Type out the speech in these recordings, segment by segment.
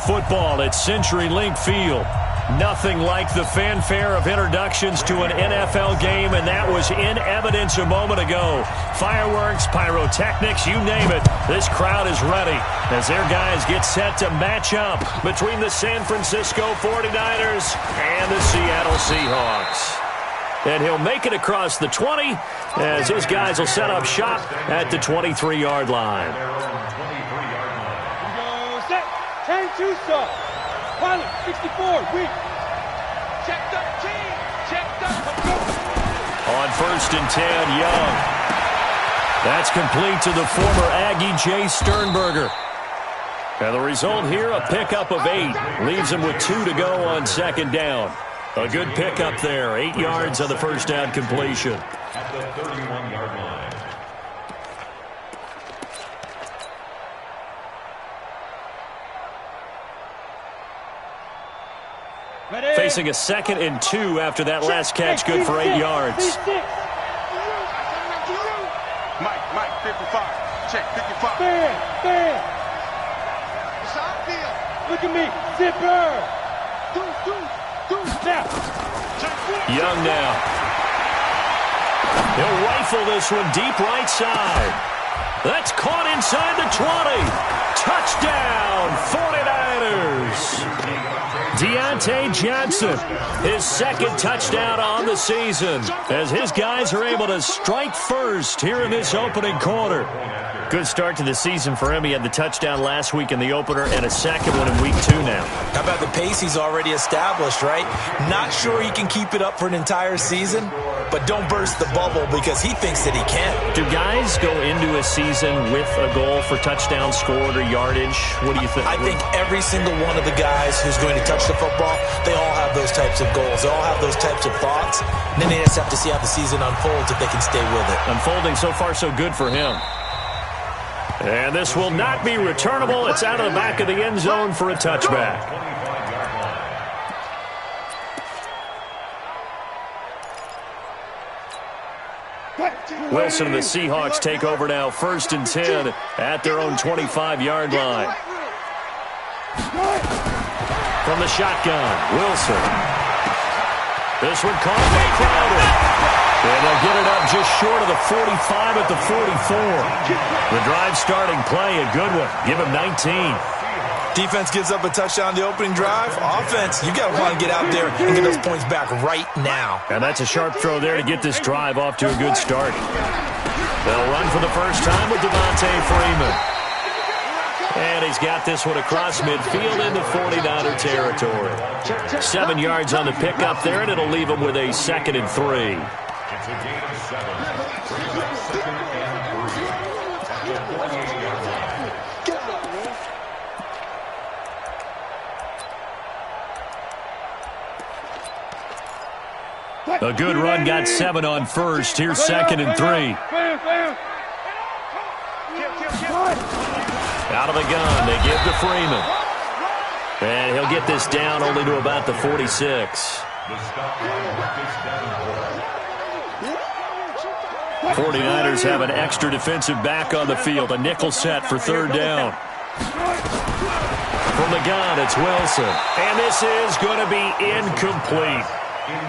football at CenturyLink Field. Nothing like the fanfare of introductions to an NFL game, and that was in evidence a moment ago. Fireworks, pyrotechnics, you name it. This crowd is ready as their guys get set to match up between the San Francisco 49ers and the Seattle Seahawks. And he'll make it across the 20 as his guys will set up shop at the 23-yard line. Set. 10-2 stop. Pilot, 64, weak. Check 13. Check 13. On 1st and 10, Young. That's complete to the former Aggie, Jay Sternberger. And the result here, a pickup of 8. Leaves him with 2 to go on 2nd down. A good pickup there. 8 yards on the first down completion. At the 31-yard line. Facing a 2nd and 2 after that last catch, good for 8 yards. Mike, 55. Check, 55. Stand. Look at me. Zipper. Now. Young now. He'll rifle this one deep right side. That's caught inside the 20. Touchdown, 49ers. Deontay Johnson, his 2nd touchdown on the season, as his guys are able to strike first here in this opening quarter. Good start to the season for him. He had the touchdown last week in the opener and a 2nd one in week 2 now. How about the pace he's already established, right? Not sure he can keep it up for an entire season, but don't burst the bubble because he thinks that he can. Do guys go into a season with a goal for touchdown scored or yardage? What do you think? I think every single one of the guys who's going to touch the football, they all have those types of goals. They all have those types of thoughts. And then they just have to see how the season unfolds if they can stay with it. Unfolding so far so good for him. And this will not be returnable. It's out of the back of the end zone for a touchback. Wilson and the Seahawks take over now, 1st and 10 at their own 25-yard line. From the shotgun, Wilson. This one caught by Crowder. And they'll get it up just short of the 45 at the 44. The drive starting play, a good one. Give him 19. Defense gives up a touchdown the opening drive. Offense, you got to want to get out there and get those points back right now. And that's a sharp throw there to get this drive off to a good start. They'll run for the first time with Devontae Freeman. And he's got this one across midfield into 49er territory. 7 yards on the pickup there, and it'll leave him with a 2nd and 3. It's a gain of 7. Second and 3. At the 28-yard line. A good run, got 7 on first. Here's 2nd and 3. Out of the gun, they give to Freeman. And he'll get this down only to about the 46. 49ers have an extra defensive back on the field. A nickel set for 3rd down. From the gun, it's Wilson. And this is going to be incomplete.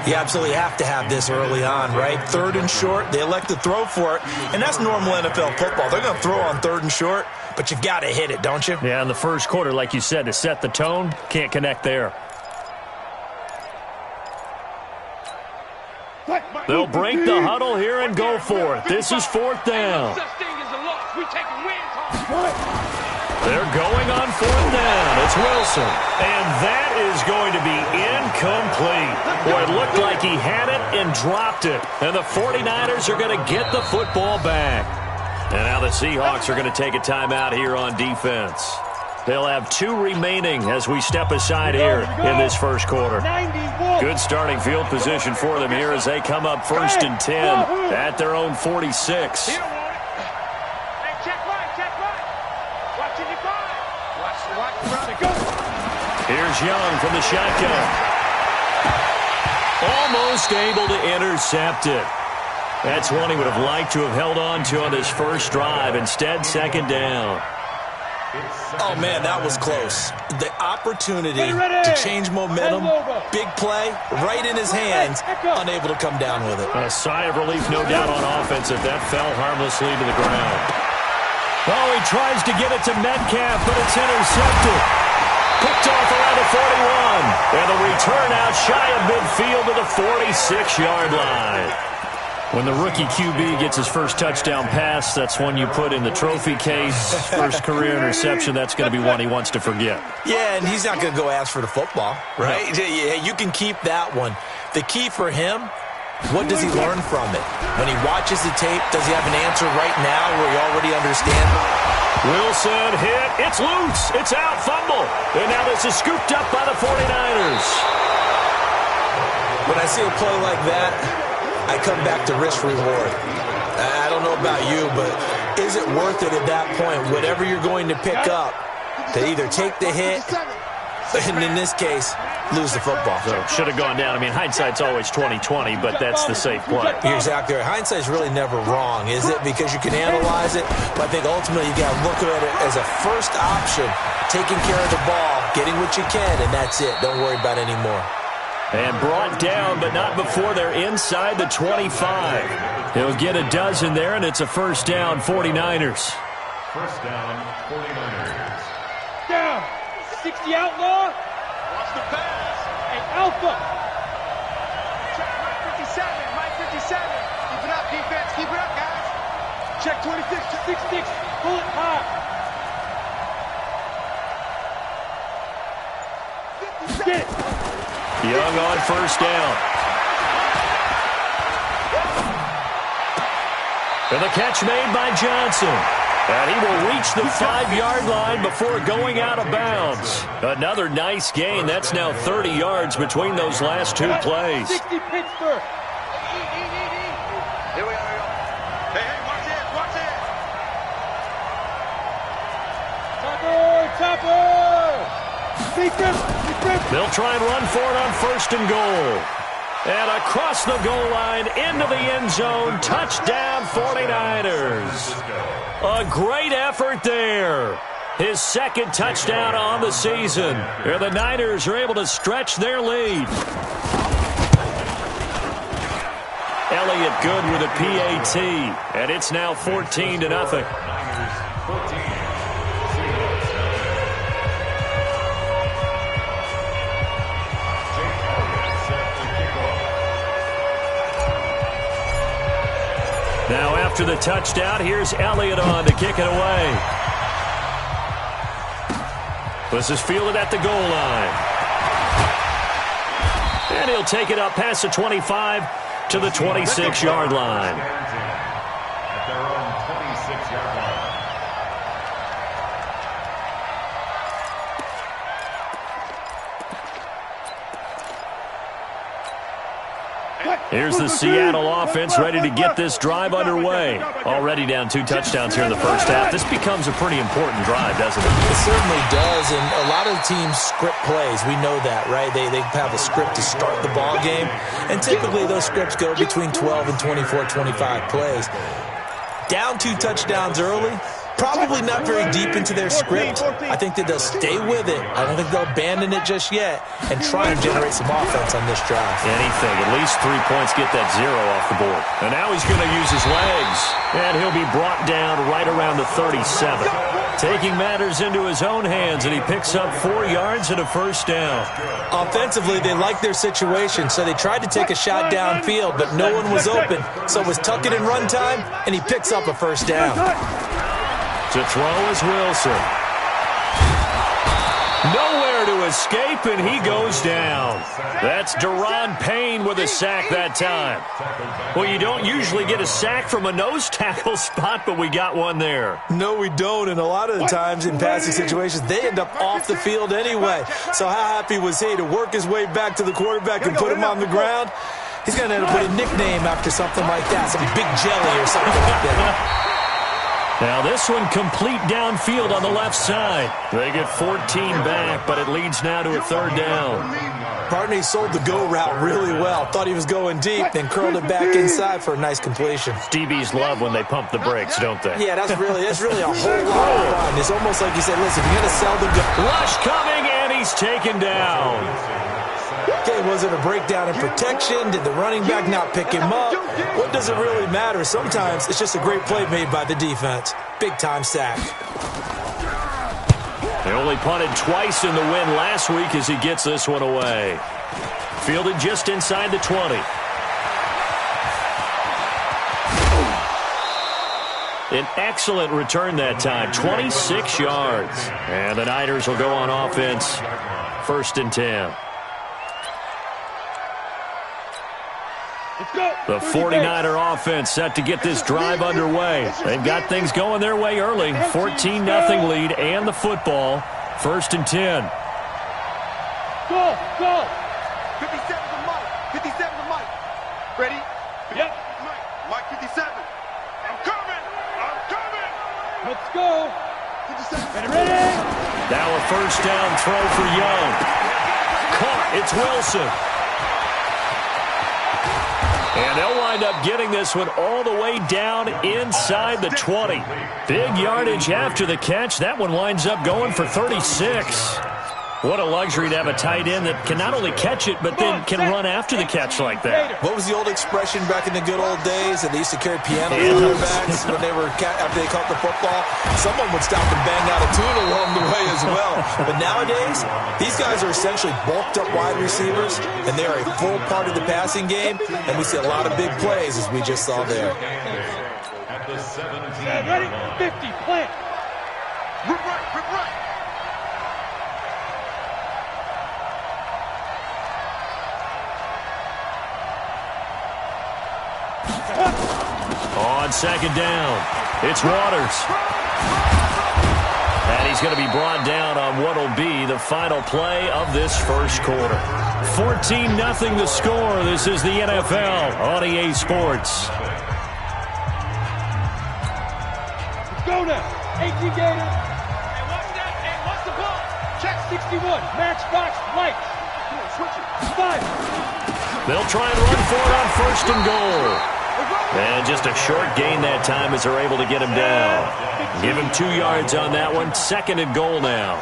You absolutely have to have this early on, right? 3rd and short, they elect to throw for it, and that's normal NFL football. They're going to throw on 3rd and short, but you've got to hit it, don't you? Yeah, in the first quarter, like you said, to set the tone, can't connect there. They'll break the huddle here and go for it. This is 4th down. They're going on 4th down. It's Wilson. And that is going to be incomplete. Boy, it looked like he had it and dropped it. And the 49ers are going to get the football back. And now the Seahawks are going to take a timeout here on defense. They'll have 2 remaining as we step aside here in this first quarter. Good starting field position for them here as they come up 1st and 10 at their own 46. Here's Young from the shotgun. Almost able to intercept it. That's one he would have liked to have held on to on this first drive. Instead, 2nd down. Oh, man, that was close. The opportunity to change momentum, big play, right in his hands, unable to come down with it. A sigh of relief, no doubt, on offense if that fell harmlessly to the ground. Oh, he tries to get it to Metcalf, but it's intercepted. Picked off around the 41. And the return out shy of midfield to the 46-yard line. When the rookie QB gets his first touchdown pass, that's one you put in the trophy case. First career interception, that's going to be one he wants to forget. Yeah, and he's not going to go ask for the football, right? No. Yeah, you can keep that one. The key for him, what does he learn from it? When he watches the tape, does he have an answer right now where he already understands? Wilson hit. It's loose. It's out. Fumble. And now this is scooped up by the 49ers. When I see a play like that, I come back to risk-reward. I don't know about you, but is it worth it at that point, whatever you're going to pick up, to either take the hit, and in this case, lose the football? So should have gone down. I mean, hindsight's always 20/20, but that's the safe play. You're exactly right. Hindsight's really never wrong, is it? Because you can analyze it, but I think ultimately you got to look at it as a first option, taking care of the ball, getting what you can, and that's it. Don't worry about any more. And brought down, but not before they're inside the 25. He'll get a dozen there, and it's a first down, 49ers. First down, 49ers. Down. 60 outlaw. Watch the pass. Hey, Alpha. Check Mike 57. Mike 57. Keep it up, defense. Keep it up, guys. Check 26. 66. Pull it high. Get it. Young on first down. And the catch made by Johnson. And he will reach the 5-yard line before going out of bounds. Another nice gain. That's now 30 yards between those last two plays. 60 Pittsburgh. Here we are. Hey, watch it, watch it. Topper. Secret. They'll try and run for it on first and goal. And across the goal line, into the end zone, touchdown 49ers. A great effort there. His second touchdown on the season. And the Niners are able to stretch their lead. Elliott good with a PAT. And it's now 14-0. Now after the touchdown, here's Elliott on to kick it away. This is fielded at the goal line. And he'll take it up past the 25 to the 26-yard line. At their own 26-yard line. Here's the Seattle offense ready to get this drive underway. Already down 2 touchdowns here in the first half. This becomes a pretty important drive, doesn't it? It certainly does, and a lot of teams script plays. We know that, right? They have a script to start the ball game, and typically those scripts go between 12 and 24, 25 plays. Down 2 touchdowns early, probably not very deep into their script. I think that they'll stay with it. I don't think they'll abandon it just yet and try and generate some offense on this drive. Anything, at least 3 points, get that 0 off the board. And now he's going to use his legs. And he'll be brought down right around the 37. Taking matters into his own hands, and he picks up 4 yards and a first down. Offensively, they like their situation, so they tried to take a shot downfield, but no one was open. So it was tuck it in run time, and he picks up a first down. To throw is Wilson. Nowhere to escape, and he goes down. That's Deron Payne with a sack that time. Well, you don't usually get a sack from a nose tackle spot, but we got one there. No, we don't, and a lot of the times in passing situations, they end up off the field anyway. So how happy was he to work his way back to the quarterback and put him on the ground? He's going to end up with a nickname after something like that, some Big Jelly or something like that. Now this one complete downfield on the left side. They get 14 back, but it leads now to a third down. Partney sold the go route really well. Thought he was going deep, then curled it back inside for a nice completion. DBs love when they pump the brakes, don't they? Yeah, that's really a whole lot of fun. It's almost like you said, listen, if you're going to sell the go. Rush coming, and he's taken down. Okay, was it a breakdown in protection? Did the running back not pick him up? What does it really matter? Sometimes it's just a great play made by the defense. Big-time sack. They only punted twice in the win last week as he gets this one away. Fielded just inside the 20. An excellent return that time, 26 yards. And the Niners will go on offense, 1st and 10. The 49er offense set to get this drive underway. They've got things going their way early. 14-0 lead and the football. 1st and 10. Go, go. 57 to Mike. 57 to Mike. Ready? Yep. Mike 57. I'm coming. I'm coming. Let's go. 57. Get ready. Now a 1st down throw for Young. Caught. It's Wilson. And they'll wind up getting this one all the way down inside the 20. Big yardage after the catch. That one winds up going for 36. What a luxury to have a tight end that can not only catch it, but then can run after the catch like that. What was the old expression back in the good old days that they used to carry piano quarterbacks when they were after they caught the football? Someone would stop and bang out a tune along the way as well. But nowadays, these guys are essentially bulked up wide receivers, and they are a full part of the passing game, and we see a lot of big plays as we just saw there. At the 17. Ready? 50. Plant. Rip right. Rip right. On 2nd down, it's Waters. And he's going to be brought down on what will be the final play of this 1st quarter. 14-0 the score. This is the NFL on EA Sports. Let's go now. 18 Gator. Hey, watch that. Hey, watch the ball. Check 61. Matchbox lights. Switch it. 5. They'll try and run for it on 1st and goal. And just a short gain that time as they're able to get him down. Give him 2 yards on that one. 2nd and goal now.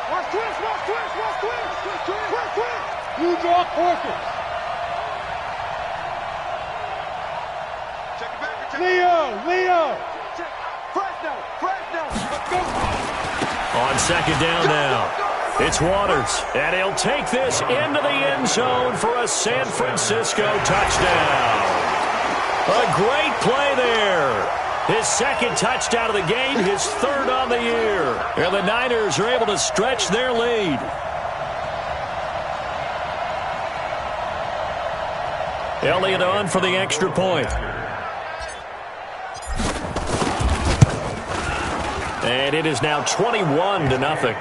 Watch twist. Watch twist. Watch twist. Twist, twist. Twist, twist. You draw Corkins. Check it back. Check it Leo. Check. Fresno. Let's go. On 2nd down now. It's Waters, and he'll take this into the end zone for a San Francisco touchdown. A great play there. His 2nd touchdown of the game, his 3rd on the year. And the Niners are able to stretch their lead. Elliott on for the extra point. And it is now 21-0.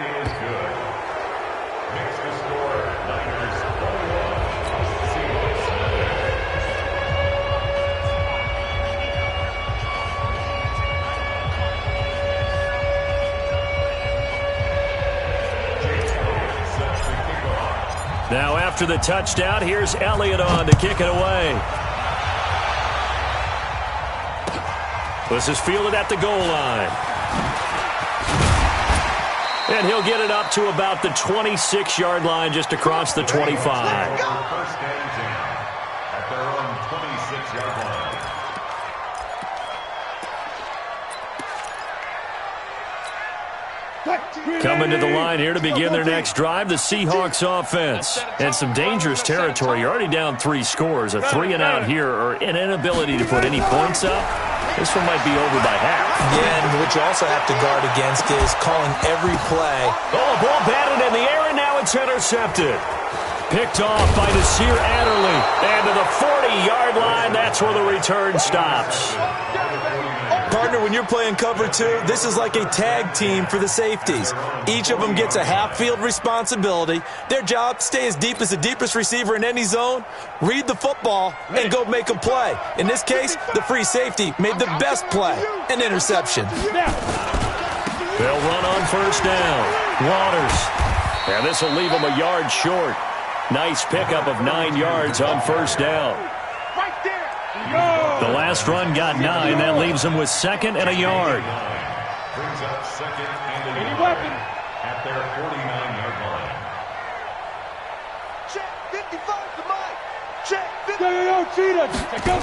Now after the touchdown, here's Elliott on to kick it away. This is fielded at the goal line. And he'll get it up to about the 26-yard line just across the 25. 1st and 10 at their own 26-yard line. Coming to the line here to begin their next drive, the Seahawks offense. And some dangerous territory. You're already down 3 scores. A 3-and-out here or an inability to put any points up. This one might be over by half. Yeah, and what you also have to guard against is calling every play. Oh, ball batted in the air, and now it's intercepted. Picked off by Nasir Adderley. And to the 40-yard line, that's where the return stops. Part Partner, when you're playing cover two, this is like a tag team for the safeties. Each of them gets a half-field responsibility. Their job, stay as deep as the deepest receiver in any zone, read the football, and go make a play. In this case, the free safety made the best play, an interception. They'll run on first down. Waters. And this will leave them a yard short. Nice pickup of 9 yards on first down. Right there. The last run got 9. That leaves them with 2nd and a yard. Brings up 2nd and a Any yard weapon? at their 49-yard line. Check 55 to Mike. Check 50. Yo, cheetah. Go.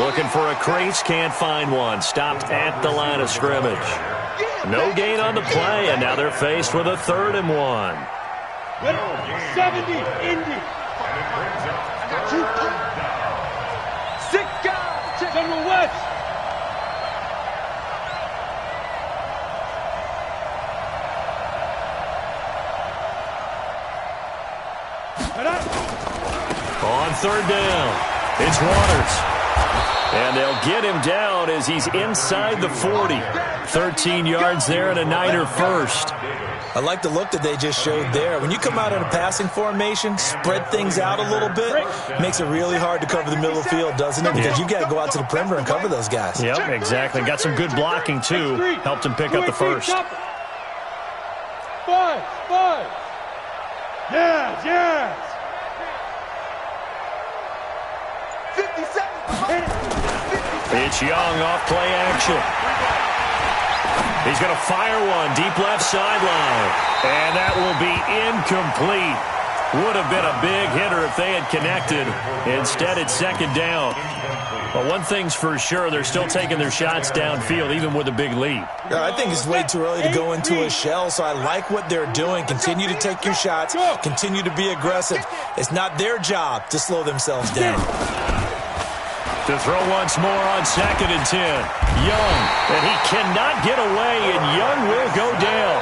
Looking for a crease, can't find one. Stopped at the line of scrimmage. No gain on the play, and now they're faced with a 3rd and 1. 70, Indy. I got you. 6 guys. Check. General West. On 3rd down, it's Waters. And they'll get him down as he's inside the 40. 13 yards there and a Niner first. I like the look that they just showed there. When you come out in a passing formation, spread things out a little bit, makes it really hard to cover the middle of the field, doesn't it? Because you've got to go out to the perimeter and cover those guys. Yep, exactly. Got some good blocking, too. Helped him pick up the first. 5. Yes. 57 to Mike. It's Young off play action. He's going to fire one deep left sideline. And that will be incomplete. Would have been a big hitter if they had connected. Instead, it's 2nd down. But one thing's for sure, they're still taking their shots downfield, even with a big lead. I think it's way too early to go into a shell, so I like what they're doing. Continue to take your shots. Continue to be aggressive. It's not their job to slow themselves down. To throw once more on 2nd and 10. Young, and he cannot get away, and Young will go down.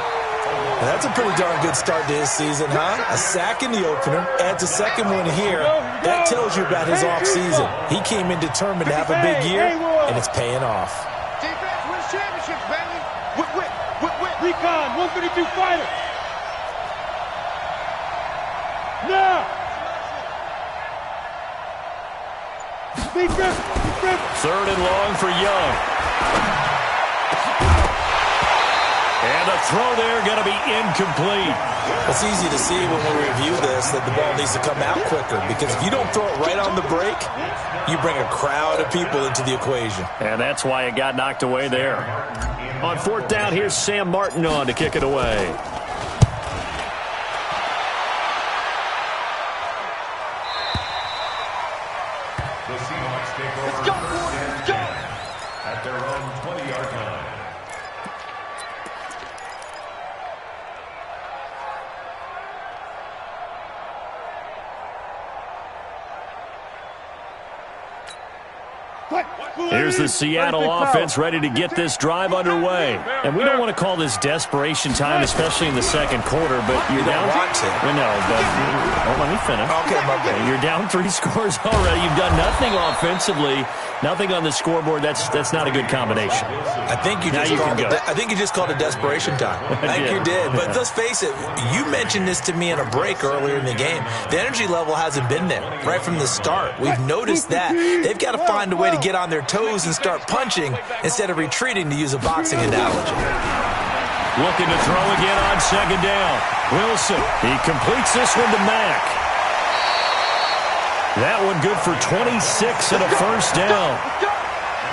That's a pretty darn good start to his season, huh? A sack in the opener, adds a 2nd one here. That tells you about his offseason. He came in determined to have a big year, and it's paying off. Defense wins championships, baby. Whip. Recon, 132 fighter. Now. Defense. 3rd and long for Young. And the throw there going to be incomplete. It's easy to see when we review this that the ball needs to come out quicker, because if you don't throw it right on the break, you bring a crowd of people into the equation. And that's why it got knocked away there. On 4th down, here's Sam Martin on to kick it away. The Seahawks take over Go, first and go. 10 at their own 20-yard line. Here's the Seattle offense ready to get this drive underway. And we don't want to call this desperation time, especially in the 2nd quarter, but you're down. No, but let me finish. Okay, my bad. You're down 3 scores already. You've done nothing offensively, nothing on the scoreboard. That's not a good combination. I think you just called it desperation time. I think you did. But let's face it, you mentioned this to me in a break earlier in the game. The energy level hasn't been there right from the start. We've noticed that. They've got to find a way to get on their toes and start punching instead of retreating, to use a boxing analogy. Looking to throw again on 2nd down. Wilson, he completes this one to Mack. That one good for 26 and a first down.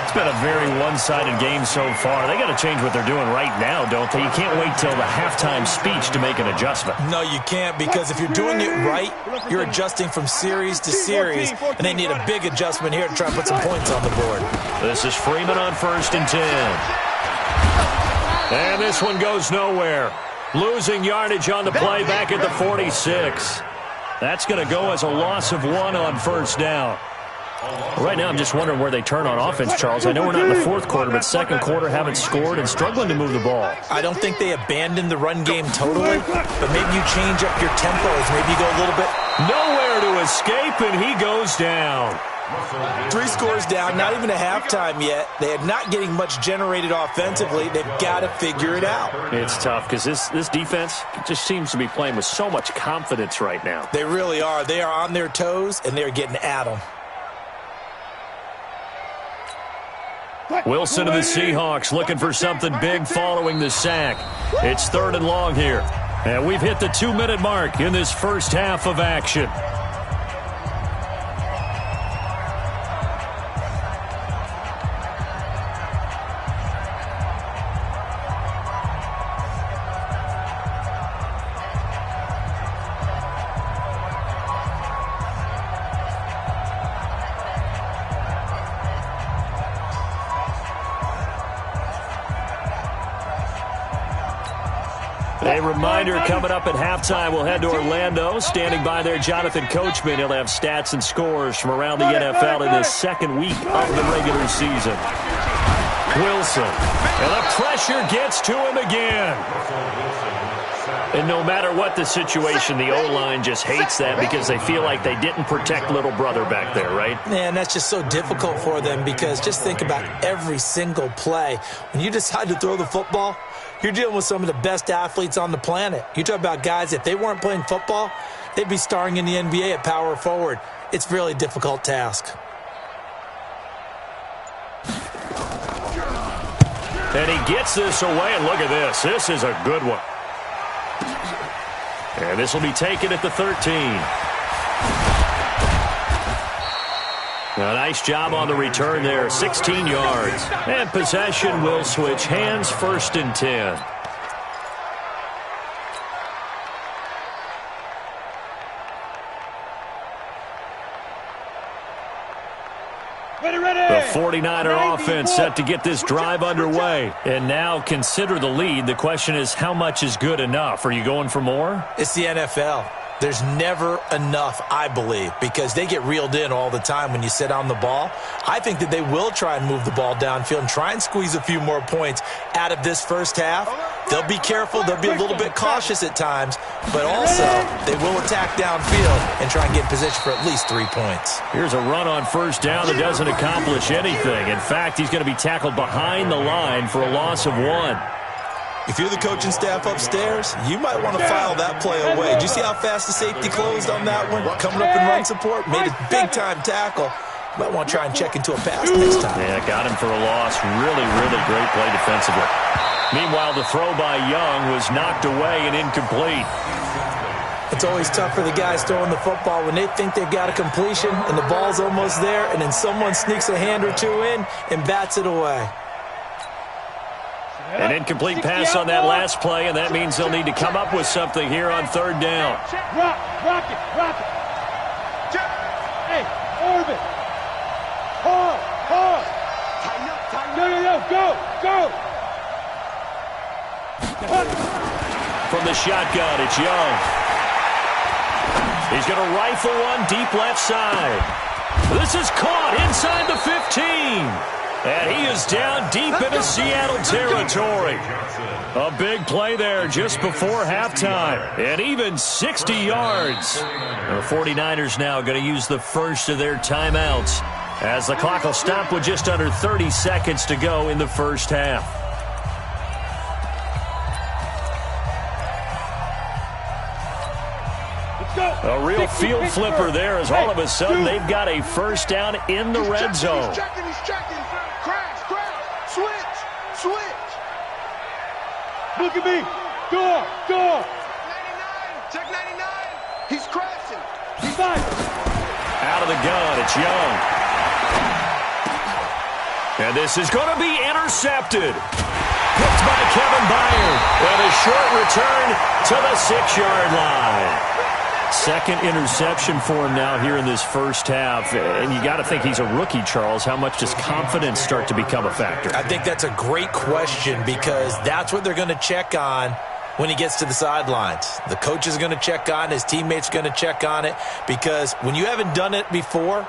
It's been a very one-sided game so far. They got to change what they're doing right now, don't they? You can't wait till the halftime speech to make an adjustment. No, you can't, because if you're doing it right, you're adjusting from series to series, and they need a big adjustment here to try and put some points on the board. This is Freeman on 1st and 10. And this one goes nowhere. Losing yardage on the play back at the 46. That's going to go as a loss of 1 on 1st down. Right now, I'm just wondering where they turn on offense, Charles. I know we're not in the fourth quarter, but second quarter haven't scored and struggling to move the ball. I don't think they abandoned the run game totally, but maybe you change up your tempos. Maybe you go a little bit. Nowhere to escape, and he goes down. 3 scores down, not even a halftime yet. They are not getting much generated offensively. They've got to figure it out. It's tough because this defense just seems to be playing with so much confidence right now. They really are. They are on their toes, and they're getting at them. Wilson of the Seahawks looking for something big following the sack. It's 3rd and long here. And we've hit the 2-minute mark in this first half of action. A reminder coming up at halftime, we'll head to Orlando. Standing by there, Jonathan Coachman. He'll have stats and scores from around the NFL in this second week of the regular season. Wilson, and the pressure gets to him again. And no matter what the situation, the O-line just hates that because they feel like they didn't protect little brother back there, right? Man, that's just so difficult for them because just think about every single play. When you decide to throw the football, you're dealing with some of the best athletes on the planet. You talk about guys, if they weren't playing football, they'd be starring in the NBA at power forward. It's a really difficult task. And he gets this away, and look at this. This is a good one. And this will be taken at the 13. A nice job on the return there, 16 yards. And possession will switch hands, 1st and 10. The 49er offense set to get this drive underway. And now consider the lead. The question is, how much is good enough? Are you going for more? It's the NFL. There's never enough, I believe, because they get reeled in all the time when you sit on the ball. I think that they will try and move the ball downfield and try and squeeze a few more points out of this first half. They'll be careful. They'll be a little bit cautious at times, but also they will attack downfield and try and get in position for at least 3 points. Here's a run on 1st down that doesn't accomplish anything. In fact, he's going to be tackled behind the line for a loss of 1. If you're the coaching staff upstairs, you might want to file that play away. Did you see how fast the safety closed on that one? Coming up in run support, made a big-time tackle. You might want to try and check into a pass next time. Yeah, got him for a loss. Really, really great play defensively. Meanwhile, the throw by Young was knocked away and incomplete. It's always tough for the guys throwing the football when they think they've got a completion and the ball's almost there, and then someone sneaks a hand or two in and bats it away. An incomplete pass on that last play, and that means they'll need to come up with something here on 3rd down. Rock it. Hey, Orbit. Hard. No, go. From the shotgun, it's Young. He's going to rifle one deep left side. This is caught inside the 15. And he is down deep into Seattle territory. A big play there just before halftime. And even 60 yards. The 49ers now going to use the first of their timeouts as the clock will stop with just under 30 seconds to go in the first half. A real field flipper there as all of a sudden they've got a first down in the red zone. He's checking. Crash. Switch. Look at me. Door. Check 99. He's crashing. He's back. Out of the gun, it's Young. And this is going to be intercepted. Picked by Kevin Byard. And a short return to the 6-yard line. Second interception for him now here in this first half. And you got to think he's a rookie, Charles. How much does confidence start to become a factor? I think that's a great question because that's what they're going to check on when he gets to the sidelines. The coach is going to check on it. His teammates are going to check on it because when you haven't done it before,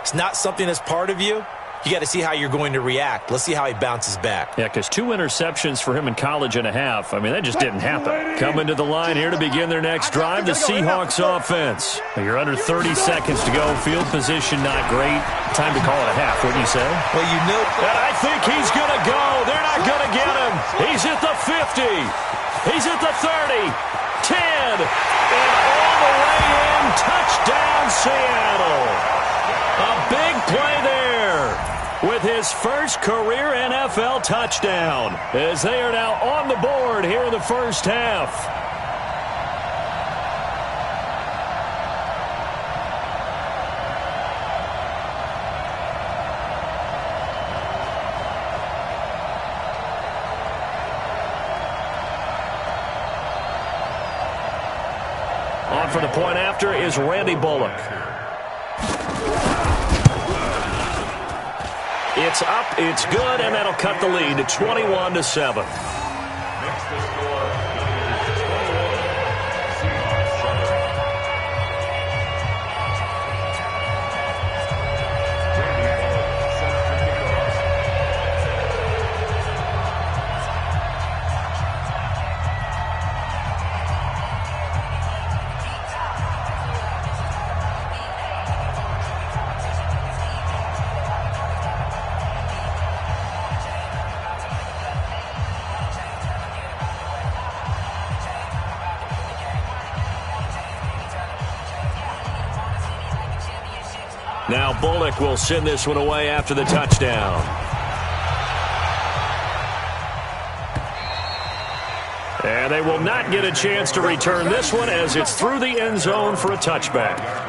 it's not something that's part of you, you got to see how you're going to react. Let's see how he bounces back. Yeah, because 2 interceptions for him in college and a half. I mean, that just didn't happen. Coming to the line here to begin their next drive, the Seahawks offense. You're under 30 seconds to go. Field position not great. Time to call it a half, wouldn't you say? Well, you know. And I think he's going to go. They're not going to get him. He's at the 50. He's at the 30. 10. And all the way in. Touchdown, Seattle. A big play there with his first career NFL touchdown, as they are now on the board here in the first half. On for the point after is Randy Bullock. It's up, it's good, and that'll cut the lead to 21-7. Next to score, Now Bullock will send this one away after the touchdown. And they will not get a chance to return this one as it's through the end zone for a touchback.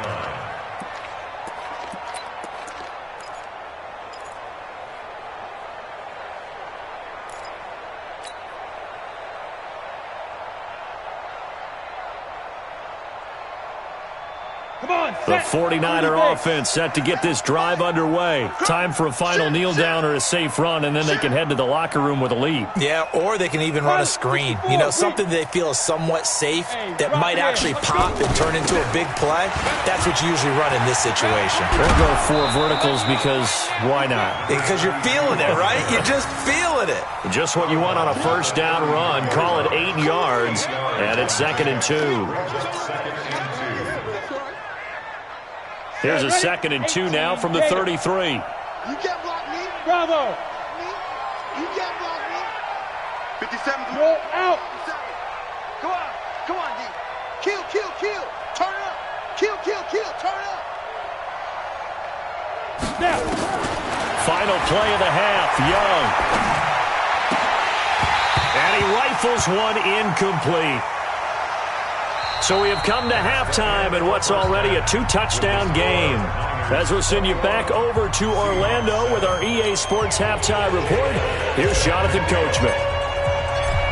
The 49er offense set to get this drive underway. Time for a final kneel down or a safe run, and then they can head to the locker room with a lead. Yeah, or they can even run a screen. You know, something they feel is somewhat safe that might actually pop and turn into a big play. That's what you usually run in this situation. They'll go 4 verticals because why not? Because you're feeling it, right? You're just feeling it. Just what you want on a first down run. Call it 8 yards, and it's 2nd and 2. Here's a 2nd and 2 now from the 33. You can't block me. Bravo. You can't block me. 57. Roll out. Come on, D. Kill. Turn it up. Kill. Turn it up. Snap. Final play of the half. Young. And he rifles one incomplete. So we have come to halftime in what's already a 2-touchdown game. As we'll send you back over to Orlando with our EA Sports Halftime Report, here's Jonathan Coachman.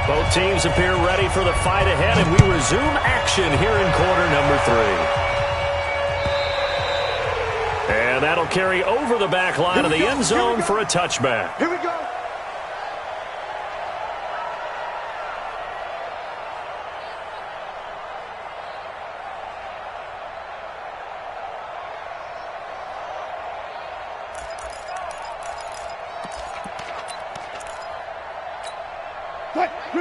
Both teams appear ready for the fight ahead, and we resume action here in quarter number 3. And that'll carry over the back line of the end zone for a touchback. Here we go.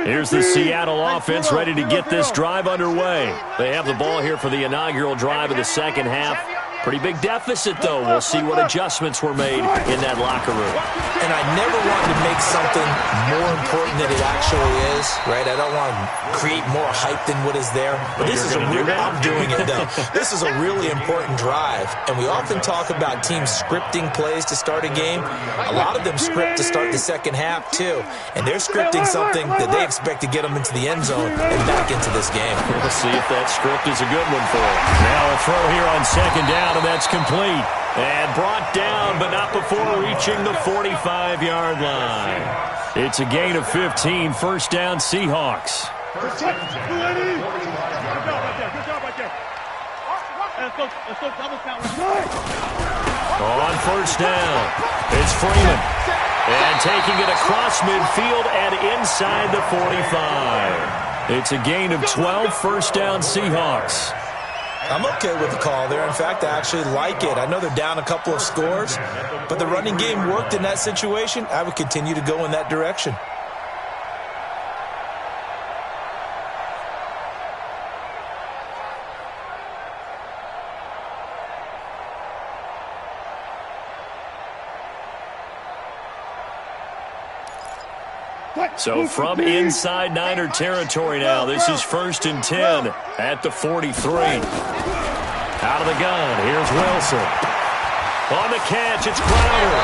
Here's the Seattle offense ready to get this drive underway. They have the ball here for the inaugural drive of the second half. Pretty big deficit, though. We'll see what adjustments were made in that locker room. And I never want to make something more important than it actually is, right? I don't want to create more hype than what is there. But this is a real, I'm doing it, though. This is a really important drive. And we often talk about teams scripting plays to start a game. A lot of them script to start the second half, too. And they're scripting something that they expect to get them into the end zone and back into this game. We'll see if that script is a good one for them. Now a throw here on second down, and that's complete. And brought down, but not before reaching the 45-yard line. It's a gain of 15, first down Seahawks. Good job right there. Let's go double count. On first down, it's Freeman. And taking it across midfield and inside the 45. It's a gain of 12, first down Seahawks. I'm okay with the call there. In fact, I actually like it. I know they're down a couple of scores, but the running game worked in that situation. I would continue to go in that direction. So from inside Niner territory now, this is 1st and 10 at the 43. Out of the gun, here's Wilson. On the catch, it's Crowder.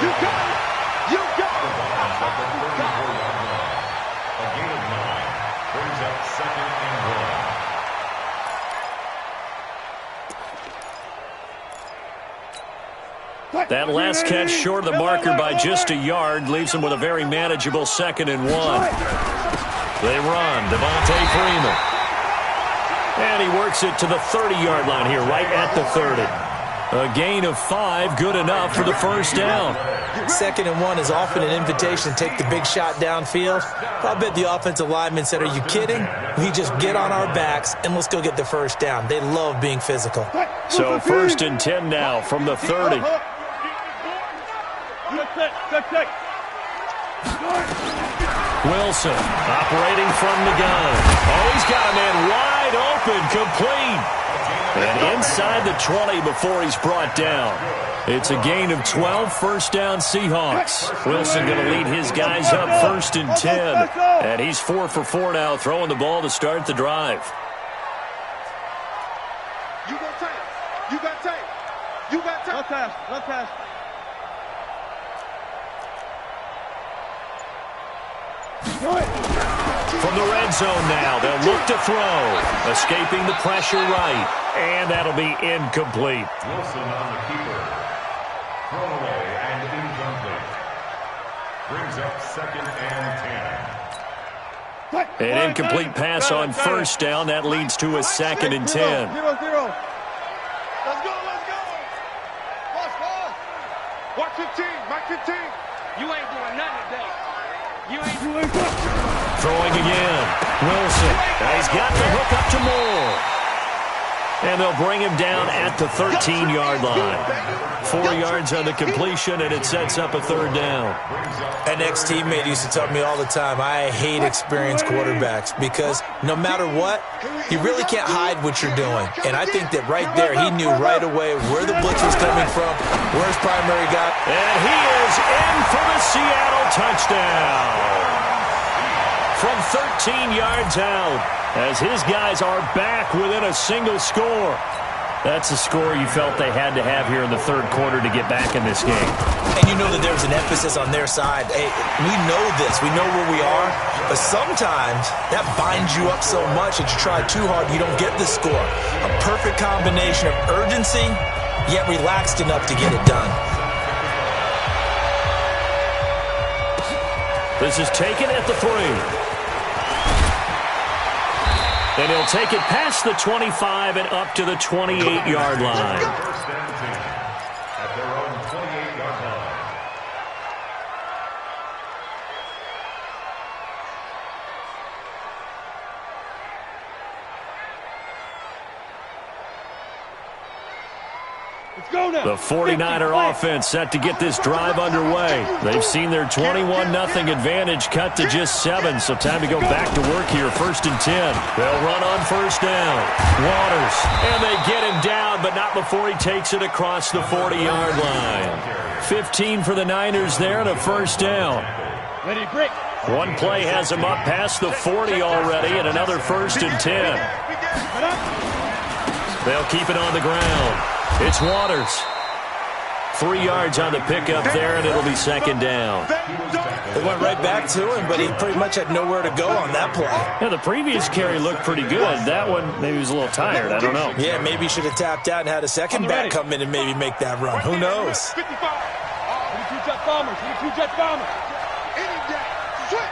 You got it! You got it! A gain of 9 brings up 2nd and 1. That last catch short of the marker by just a yard leaves them with a very manageable 2nd and 1. They run, Devontae Freeman. And he works it to the 30-yard line here, right at the 30. A gain of 5, good enough for the first down. 2nd and 1 is often an invitation to take the big shot downfield. I bet the offensive lineman said, are you kidding? We just get on our backs and let's go get the first down. They love being physical. So 1st and 10 now from the 30. Wilson operating from the gun. Oh, he's got a man wide open, complete. And inside the 20 before he's brought down. It's a gain of 12, first down Seahawks. Wilson going to lead his guys up 1st and 10. And he's 4 for 4 now, throwing the ball to start the drive. You got tape. You got tape. You got tape. Left pass. From the red zone now, they'll look to throw. Escaping the pressure right. And that'll be incomplete. Wilson on the keeper. Thrown away and incomplete. Brings up 2nd and 10. An incomplete pass on first down. That leads to a 2nd and 10. 0-0. Let's go. Watch 15. Mike 15. You ain't doing nothing today. You ain't Throwing again. Wilson. He's got the hook up to Moore. And they'll bring him down at the 13-yard line. 4 yards on the completion, and it sets up a 3rd down. An ex-teammate used to tell me all the time, I hate experienced quarterbacks because no matter what, you really can't hide what you're doing. And I think that right there, he knew right away where the blitz was coming from, where his primary guy. And he is in for the Seattle touchdown. From 13 yards out, as his guys are back within a single score. That's a score you felt they had to have here in the 3rd quarter to get back in this game. And you know that there's an emphasis on their side. Hey, we know this. We know where we are. But sometimes that binds you up so much that you try too hard, you don't get the score. A perfect combination of urgency, yet relaxed enough to get it done. This is taken at the 3. And he'll take it past the 25 and up to the 28-yard line. First and 10 at their own 28-yard line. The 49er offense set to get this drive underway. They've seen their 21-0 advantage cut to just 7, so time to go back to work here. 1st and 10. They'll run on first down. Waters, and they get him down, but not before he takes it across the 40-yard line. 15 for the Niners there and a first down. ready, break. One play has him up past the 40 already, and another 1st and 10. They'll keep it on the ground. It's Waters. 3 yards on the pickup there, and it'll be 2nd down. They went right back to him, but he pretty much had nowhere to go on that play. Yeah, the previous carry looked pretty good. That one, maybe he was a little tired. I don't know. Yeah, maybe he should have tapped out and had a second back come in and maybe make that run. Who knows? 22 jet bombers. 22 jet bombers.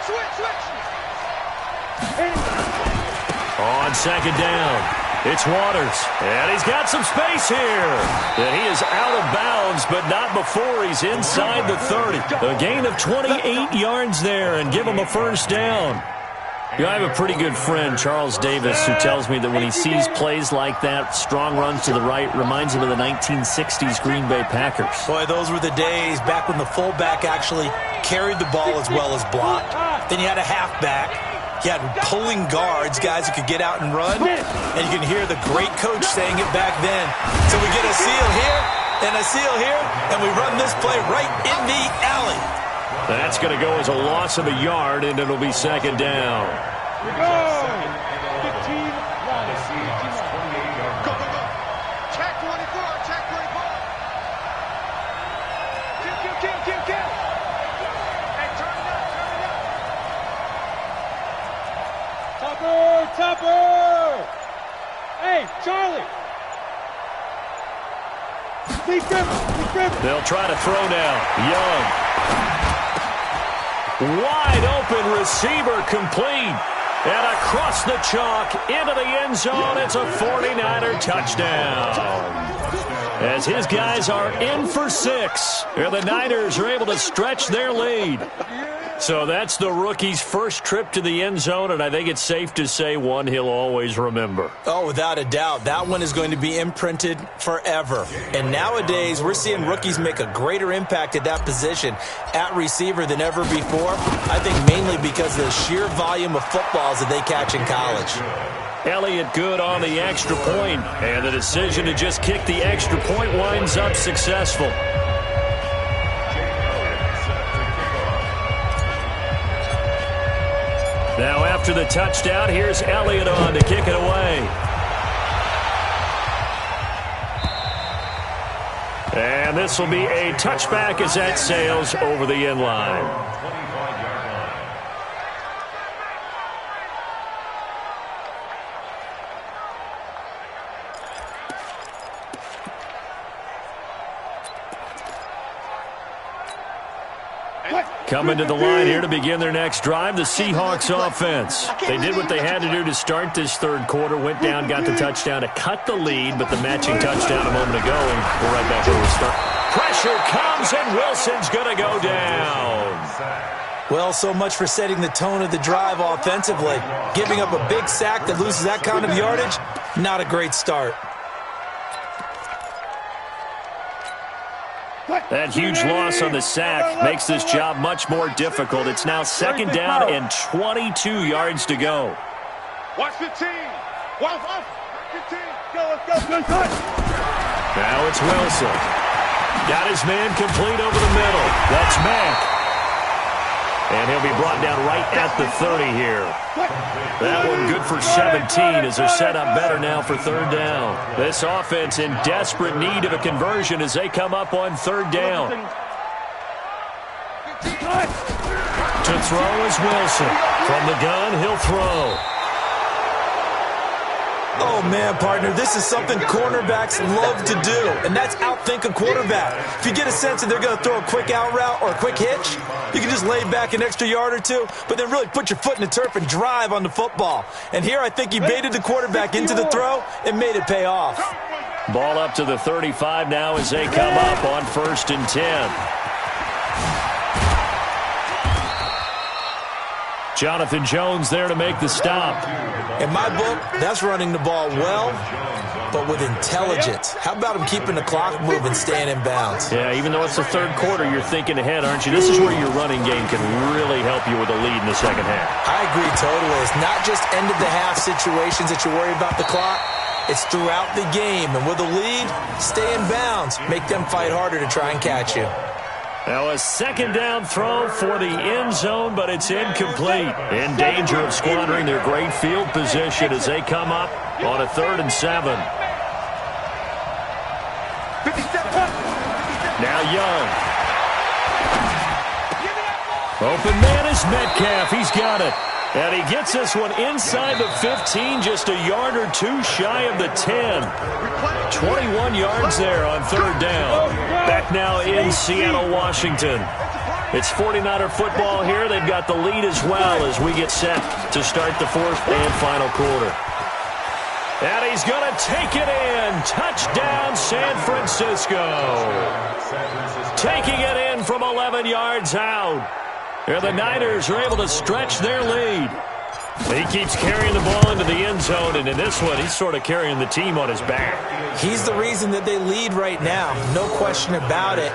Switch. On 2nd down, it's Waters. And he's got some space here. And he is out of bounds, but not before he's inside the 30. A gain of 28 yards there and give him a first down. You know, I have a pretty good friend, Charles Davis, who tells me that when he sees plays like that, strong runs to the right, reminds him of the 1960s Green Bay Packers. Boy, those were the days back when the fullback actually carried the ball as well as blocked. Then you had a halfback. You had pulling guards, guys who could get out and run. And you can hear the great coach saying it back then. So we get a seal here and a seal here, and we run this play right in the alley. That's going to go as a loss of a yard, and it'll be second down. Go! 15 runs. Go, go, go. Check 24, check 24. Kill. Hey, turn it up. Topper! Hey, Charlie! Please grip. They'll try to throw now. Young. Wide open receiver complete. And across the chalk into the end zone. It's a 49er touchdown. As his guys are in for 6. And the Niners are able to stretch their lead. So that's the rookie's first trip to the end zone, and I think it's safe to say one he'll always remember. Oh, without a doubt. That one is going to be imprinted forever. And nowadays, we're seeing rookies make a greater impact at that position at receiver than ever before. I think mainly because of the sheer volume of footballs that they catch in college. Elliott good on the extra point, and the decision to just kick the extra point winds up successful. Now after the touchdown, here's Elliott on to kick it away. And this will be a touchback as that sails over the end line. Coming to the line here to begin their next drive, the Seahawks offense. They did what they had to do to start this third quarter, went down, got the touchdown to cut the lead, but the matching touchdown a moment ago, and we're right back where we start. Pressure comes, and Wilson's going to go down. Well, so much for setting the tone of the drive offensively. Giving up a big sack that loses that kind of yardage, not a great start. That huge loss on the sack makes this job much more difficult. It's now second down and 22 yards to go. Watch 15. Watch 15. Go. Now it's Wilson. Got his man complete over the middle. That's Mack. And he'll be brought down right at the 30 here. That one good for 17 as they're set up better now for third down. This offense in desperate need of a conversion as they come up on third down. To throw is Wilson. From the gun, he'll throw. Oh, man, partner, this is something cornerbacks love to do, and that's outthink a quarterback. If you get a sense that they're going to throw a quick out route or a quick hitch, you can just lay back an extra yard or two, but then really put your foot in the turf and drive on the football. And here I think he baited the quarterback into the throw and made it pay off. Ball up to the 35 now as they come up on 1st and 10. Jonathan Jones there to make the stop. In my book, that's running the ball well, but with intelligence. How about him keeping the clock moving, staying in bounds? Yeah, even though it's the third quarter, you're thinking ahead, aren't you? This is where your running game can really help you with a lead in the second half. I agree totally. It's not just end-of-the-half situations that you worry about the clock. It's throughout the game. And with a lead, stay in bounds. Make them fight harder to try and catch you. Now a second down throw for the end zone, but it's incomplete. In danger of squandering their great field position as they come up on a 3rd and 7. Now Young. Open man is Metcalf. He's got it. And he gets this one inside the 15, just a yard or two shy of the 10. 21 yards there on 3rd down. Back now in Seattle, Washington. It's 49er football here. They've got the lead as well as we get set to start the 4th and final quarter. And he's going to take it in. Touchdown, San Francisco. Taking it in from 11 yards out. And the Niners are able to stretch their lead. He keeps carrying the ball into the end zone, and in this one, he's sort of carrying the team on his back. He's the reason that they lead right now, no question about it.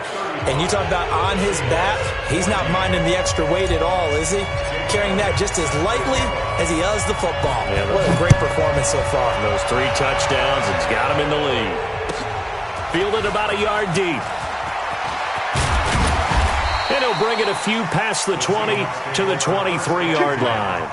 And you talk about on his back, he's not minding the extra weight at all, is he? Carrying that just as lightly as he does the football. Yeah, what a great performance so far. Those 3 touchdowns, it's got him in the lead. Fielded about a yard deep. And he'll bring it a few past the 20 to the 23-yard line.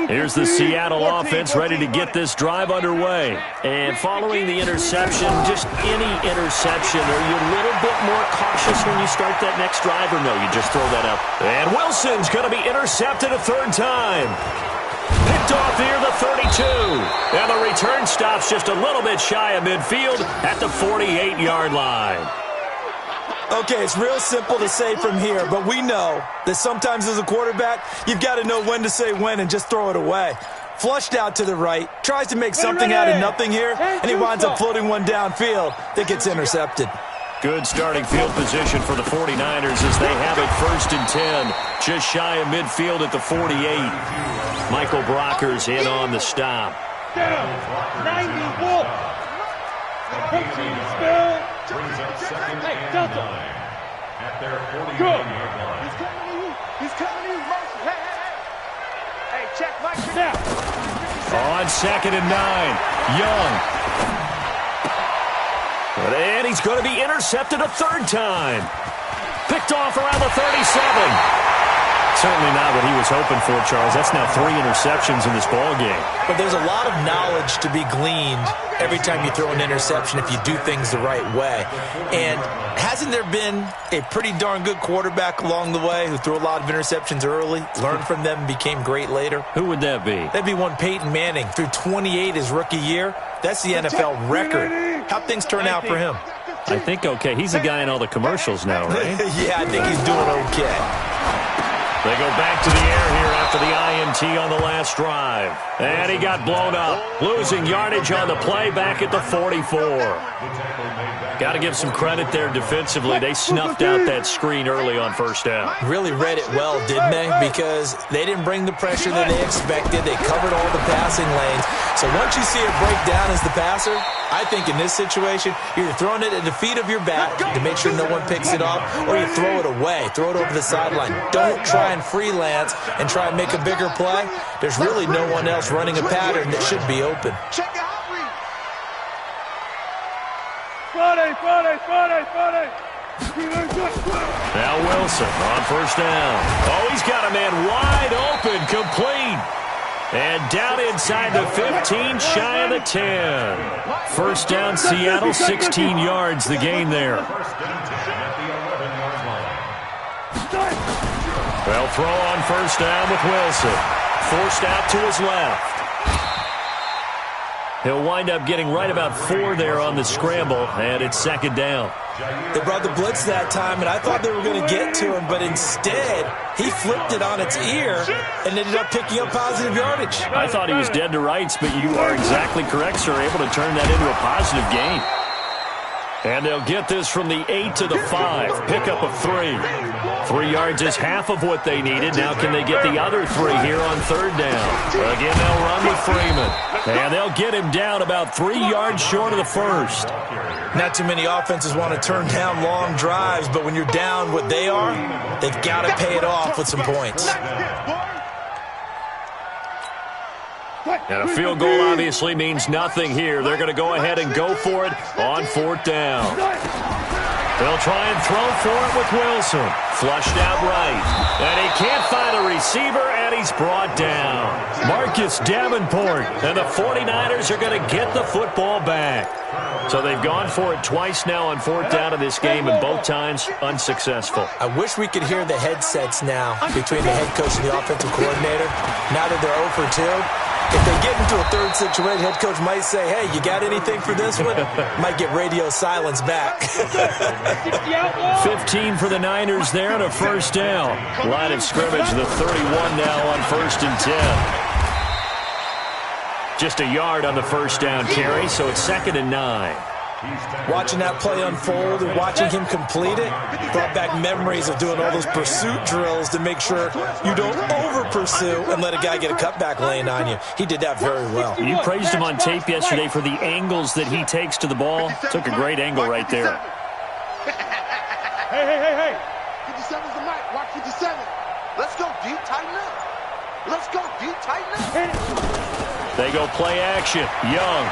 Here's the Seattle offense ready to get this drive underway. And following the interception, just any interception, are you a little bit more cautious when you start that next drive, or no, you just throw that up? And Wilson's going to be intercepted a 3rd time. Picked off near the 32. And the return stops just a little bit shy of midfield at the 48-yard line. Okay, it's real simple to say from here, but we know that sometimes as a quarterback, you've got to know when to say when and just throw it away. Flushed out to the right, tries to make something out of nothing here, and he winds up floating one downfield that gets intercepted. Good starting field position for the 49ers as they have it 1st and 10, just shy of midfield at the 48. Michael Brocker's in on the stop. Get him! 90 wolf! Hey, Delta! At their 48-yard line. He's coming to you. He's coming to you. Mercy. Hey, hey, hey. Hey, check Mike now. On 2nd and 9, Young. And he's going to be intercepted a 3rd time. Picked off around the 37. Certainly not what he was hoping for, Charles. That's now 3 interceptions in this ball game. But there's a lot of knowledge to be gleaned every time you throw an interception if you do things the right way. And hasn't there been a pretty darn good quarterback along the way who threw a lot of interceptions early, learned from them, and became great later? Who would that be? That'd be one Peyton Manning. Threw 28 his rookie year. That's the NFL record. How'd things turn out for him? I think okay. He's a guy in all the commercials now, right? Yeah, I think he's doing okay. They go back to the air here after the INT on the last drive. And he got blown up. Losing yardage on the play back at the 44. Got to give some credit there defensively. They snuffed out that screen early on 1st down. Really read it well, didn't they? Because they didn't bring the pressure that they expected. They covered all the passing lanes. So once you see it break down as the passer, I think in this situation, you're throwing it at the feet of your back to make sure no one picks it off, or you throw it away, throw it over the sideline. Don't try and freelance and try and make a bigger play. There's really no one else running a pattern that should be open. Check out outreach. Friday. Now Wilson on 1st down. Oh, he's got a man wide open, complete. And down inside the 15, shy of the 10. 1st down, Seattle, 16 yards, the gain there. Well, throw on 1st down with Wilson. Forced out to his left. He'll wind up getting right about 4 there on the scramble, and it's 2nd down. They brought the blitz that time, and I thought they were going to get to him, but instead, he flipped it on its ear and ended up picking up positive yardage. I thought he was dead to rights, but you are exactly correct, sir, able to turn that into a positive gain. And they'll get this from the 8 to the 5. Pickup of 3. 3 yards is half of what they needed. Now can they get the other 3 here on 3rd down? Again, they'll run with Freeman. And they'll get him down about 3 yards short of the 1st. Not too many offenses want to turn down long drives, but when you're down what they are, they've got to pay it off with some points. And a field goal obviously means nothing here. They're going to go ahead and go for it on 4th down. They'll try and throw for it with Wilson. Flushed out right. And he can't find a receiver, and he's brought down. Marcus Davenport. And the 49ers are going to get the football back. So they've gone for it twice now on 4th down in this game, and both times unsuccessful. I wish we could hear the headsets now between the head coach and the offensive coordinator. Now that they're 0 for 2. If they get into a 3rd situation, head coach might say, hey, you got anything for this one? Might get radio silence back. 15 for the Niners there and a 1st down. Line of scrimmage, the 31 now on 1st and 10. Just a yard on the first down carry, so it's 2nd and 9. Watching that play unfold and watching him complete it brought back memories of doing all those pursuit drills to make sure you don't over-pursue and let a guy get a cutback lane on you. He did that very well. You praised him on tape yesterday for the angles that he takes to the ball. Took a great angle right there. Hey. 57's the mic. Watch 57. Let's go deep, tighten up. Let's go deep, tighten up. They go play action. Young.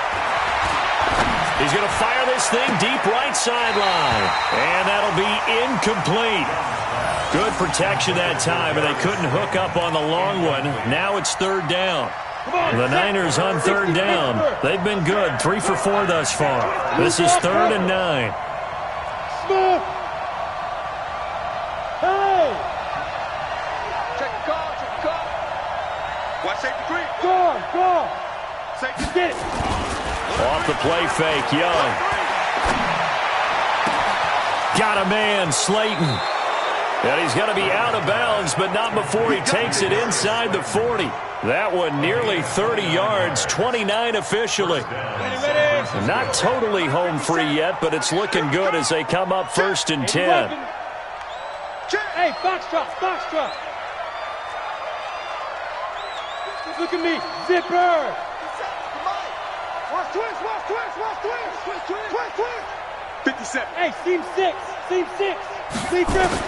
He's going to fire this thing deep right sideline. And that'll be incomplete. Good protection that time, and they couldn't hook up on the long one. Now it's 3rd down. The Niners on 3rd down. They've been good. 3 for 4 thus far. This is 3rd and 9. Smith! Hey! Check the call. Watch safety green. Go. Safety get it. Off the play fake, Young. Got a man, Slayton. And he's going to be out of bounds, but not before he takes it inside the 40. That one nearly 30 yards, 29 officially. Not totally home free yet, but it's looking good as they come up 1st and 10. Hey, foxtrot. Look at me, zipper. Watch twist. 57. Hey, seam 6. Seam triple.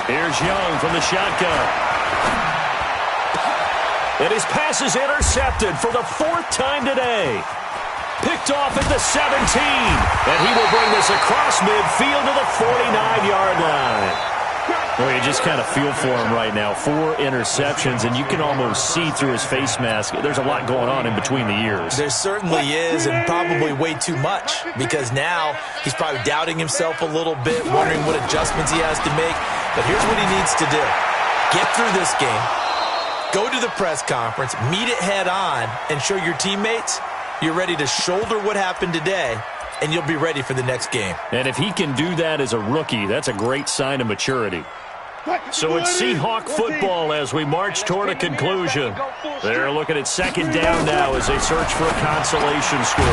Here's Young from the shotgun. And his pass is intercepted for the 4th time today. Picked off at the 17. And he will bring this across midfield to the 49-yard line. Well, you just kind of feel for him right now. 4 interceptions, and you can almost see through his face mask. There's a lot going on in between the ears. There certainly is, and probably way too much, because now he's probably doubting himself a little bit, wondering what adjustments he has to make. But here's what he needs to do. Get through this game, go to the press conference, meet it head on, and show your teammates you're ready to shoulder what happened today, and you'll be ready for the next game. And if he can do that as a rookie, that's a great sign of maturity. So it's Seahawk football as we march toward a conclusion. They're looking at 2nd down now as they search for a consolation score.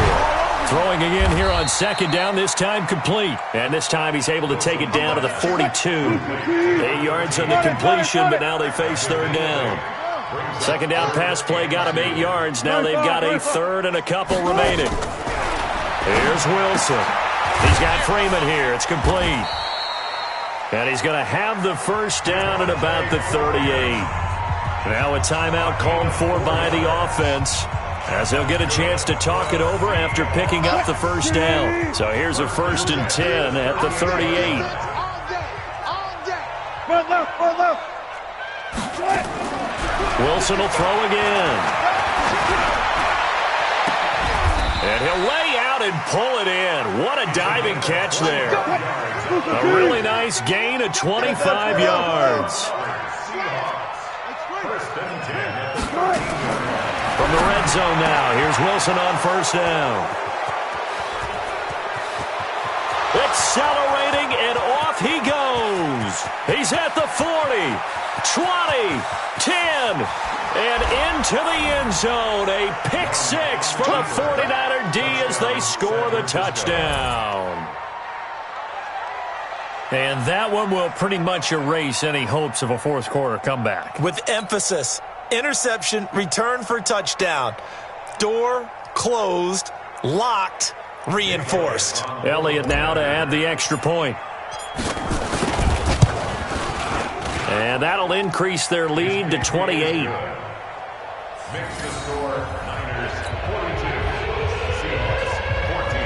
Throwing again here on 2nd down, this time complete. And this time he's able to take it down to the 42. 8 yards on the completion, but now they face 3rd down. 2nd down pass play got him 8 yards. Now they've got a 3rd and a couple remaining. Here's Wilson. He's got Freeman here. It's complete. And he's going to have the 1st down at about the 38. Now a timeout called for by the offense, as they'll get a chance to talk it over after picking up the 1st down. So here's a 1st and 10 at the 38. Wilson will throw again. And he'll lay out and pull it in. What a diving catch there. A really nice gain of 25 yards. From the red zone now, here's Wilson on 1st down. Accelerating, and off he goes. He's at the 40, 20, 10, and into the end zone. A pick 6 for the 49er D as they score the touchdown. And that one will pretty much erase any hopes of a 4th quarter comeback. With emphasis, interception, return for touchdown. Door closed, locked, reinforced. Elliott now to add the extra point. And that'll increase their lead to 28. Makes the score Niners 42, Seahawks 14.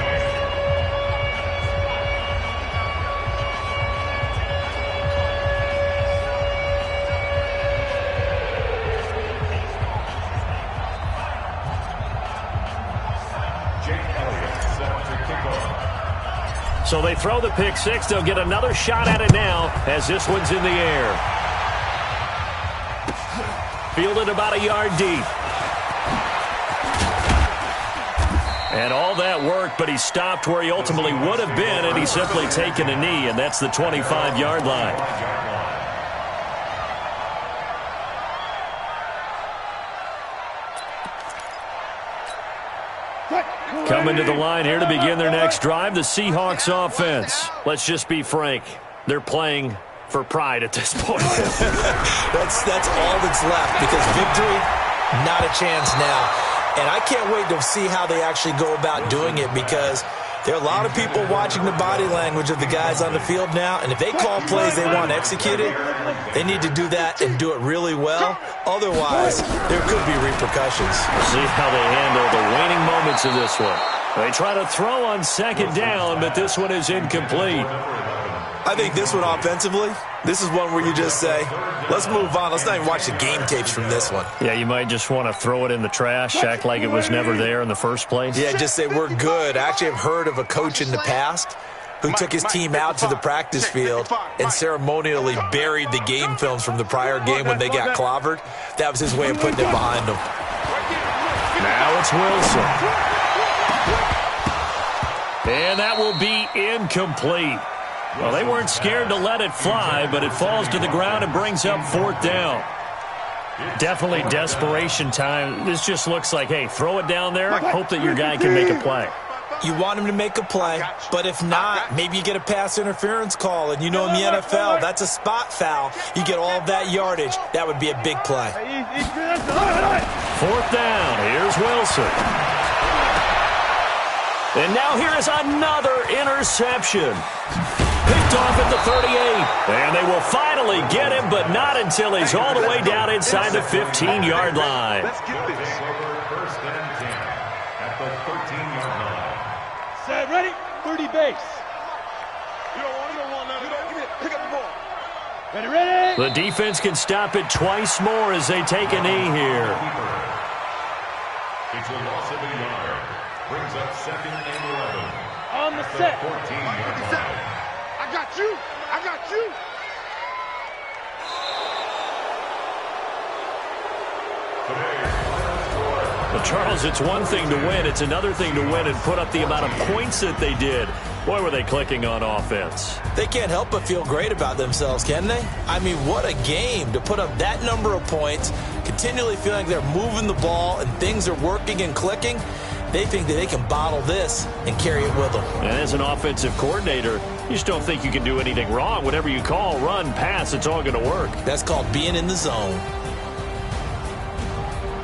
So they throw the pick 6. They'll get another shot at it now as this one's in the air. Fielded about a yard deep. And all that work, but he stopped where he ultimately would have been, and he's simply taken a knee, and that's the 25-yard line. Coming to the line here to begin their next drive, the Seahawks offense. Let's just be frank. They're playing for pride at this point. That's all that's left, because victory, not a chance now. And I can't wait to see how they actually go about doing it, because there are a lot of people watching the body language of the guys on the field now, and if they call plays they want executed, they need to do that and do it really well. Otherwise, there could be repercussions. See how they handle the waning moments of this one. They try to throw on second down, but this one is incomplete. I think this one offensively, this is one where you just say, let's move on. Let's not even watch the game tapes from this one. Yeah, you might just want to throw it in the trash, act like it was never there in the first place. Yeah, just say we're good. I actually have heard of a coach in the past who took his team out to the practice field and ceremonially buried the game films from the prior game when they got clobbered. That was his way of putting it behind them. Now it's Wilson. And that will be incomplete. Well, they weren't scared to let it fly, but it falls to the ground and brings up fourth down. Definitely desperation time. This just looks like, hey, throw it down there, hope that your guy can make a play. You want him to make a play, but if not, maybe you get a pass interference call, and you know in the NFL, that's a spot foul. You get all of that yardage. That would be a big play. Fourth down. Here's Wilson. And now here is another interception. Picked off at the 38. And they will finally get him, but not until he's all the way down inside the 15-yard line. Let's get this. First and 10 at the 13-yard line. Set, ready? 30 base. You don't want none of that. Give me it. Pick up the ball. Ready, ready? The defense can stop it twice more as they take a knee here. It's a loss of a yard. Brings up second and 11. On the set. 14-yard line. I got you. I got you. Well, Charles, it's one thing to win. It's another thing to win and put up the amount of points that they did. Boy, were they clicking on offense. They can't help but feel great about themselves, can they? I mean, what a game to put up that number of points, continually feeling they're moving the ball and things are working and clicking. They think that they can bottle this and carry it with them. And as an offensive coordinator, you just don't think you can do anything wrong. Whatever you call, run, pass, it's all going to work. That's called being in the zone.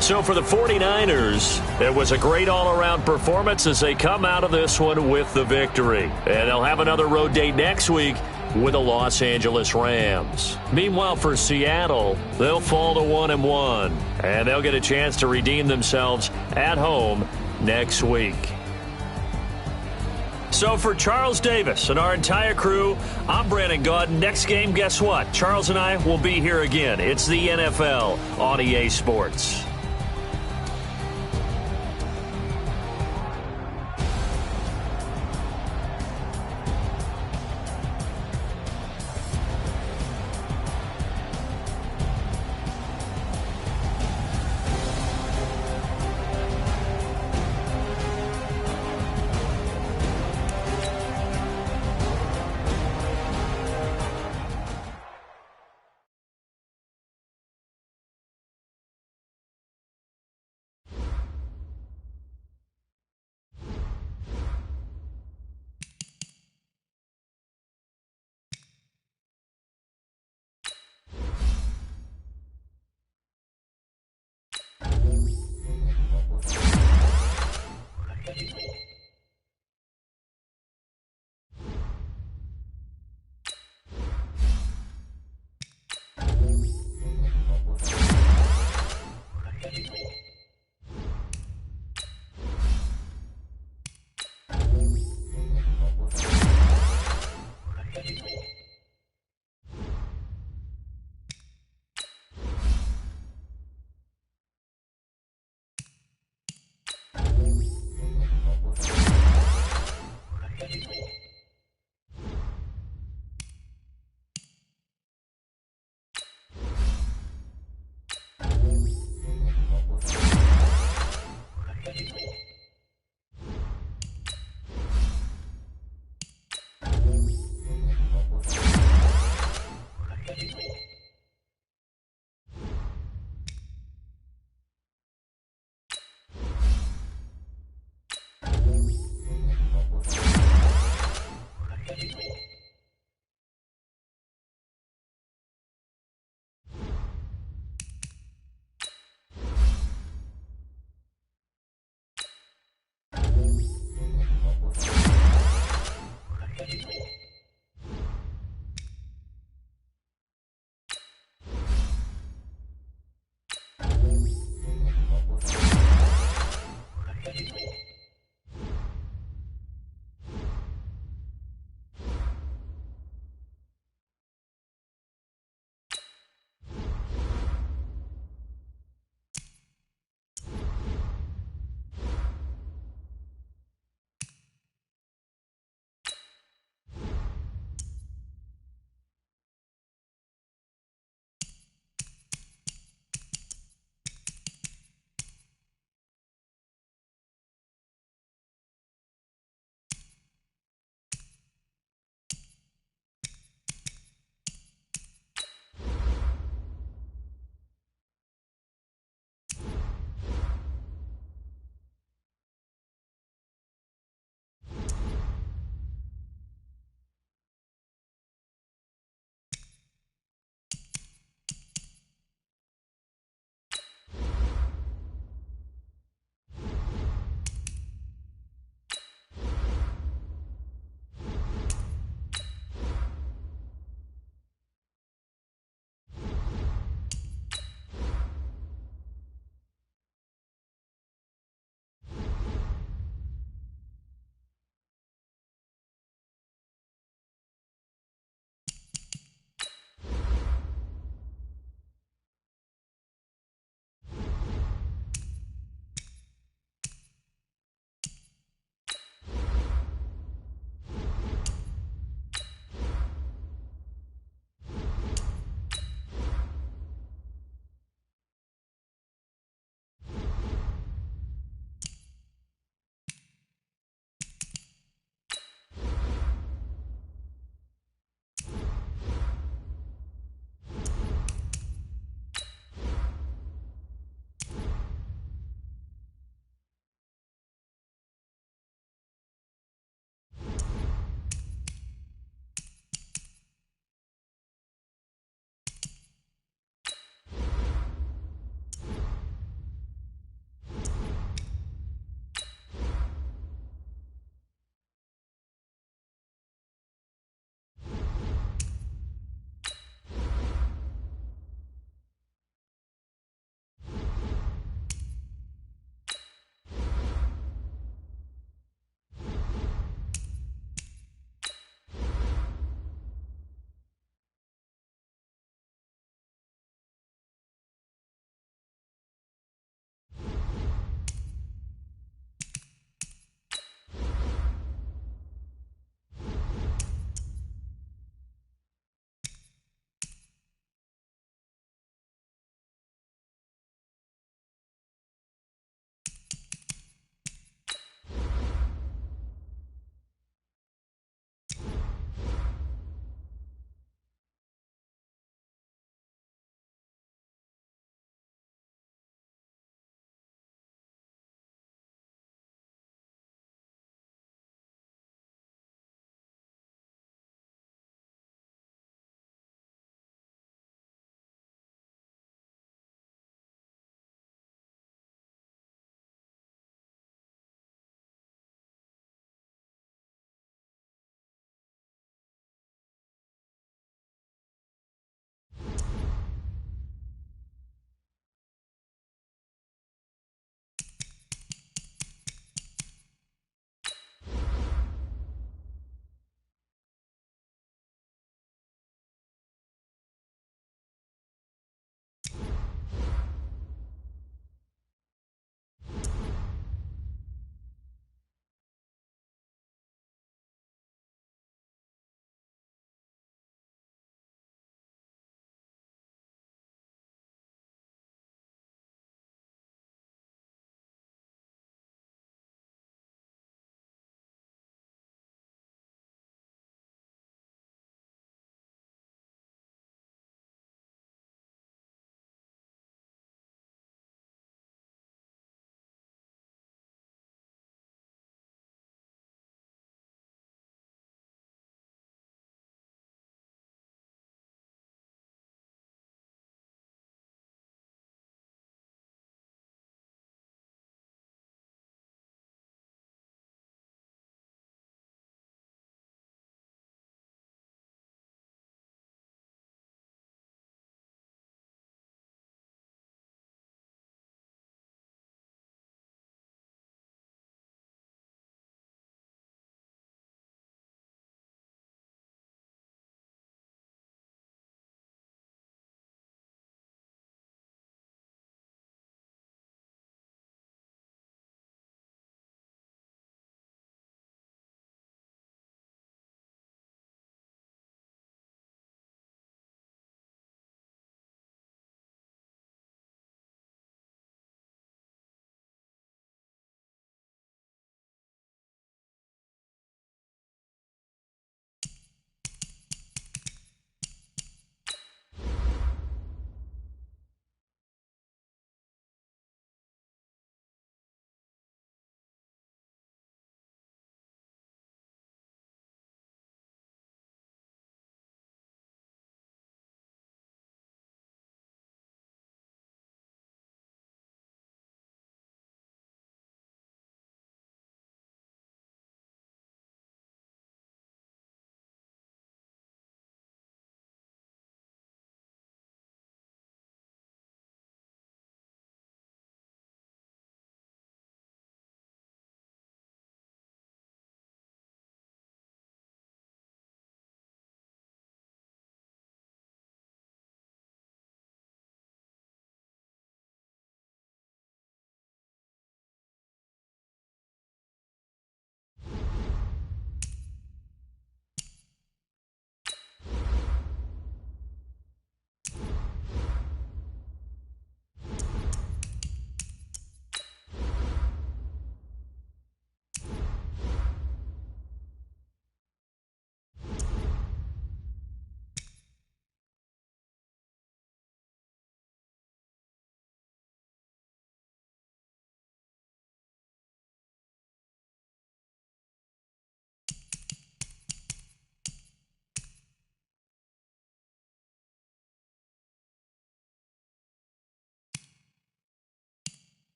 So for the 49ers, it was a great all-around performance as they come out of this one with the victory. And they'll have another road date next week with the Los Angeles Rams. Meanwhile, for Seattle, they'll fall to 1-1, and they'll get a chance to redeem themselves at home next week. So for Charles Davis and our entire crew, I'm Brandon Gaudin. Next game, guess what? Charles and I will be here again. It's the NFL on EA Sports.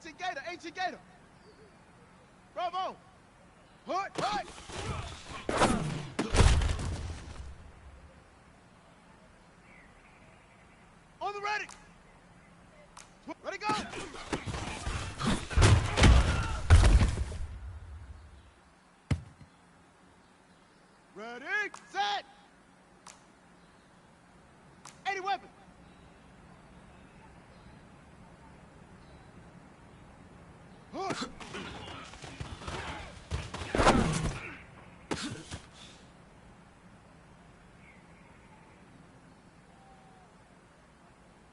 18 Gator. Bravo. Hood. On the ready. Ready, go. Ready, set. 80 weapon. Hood.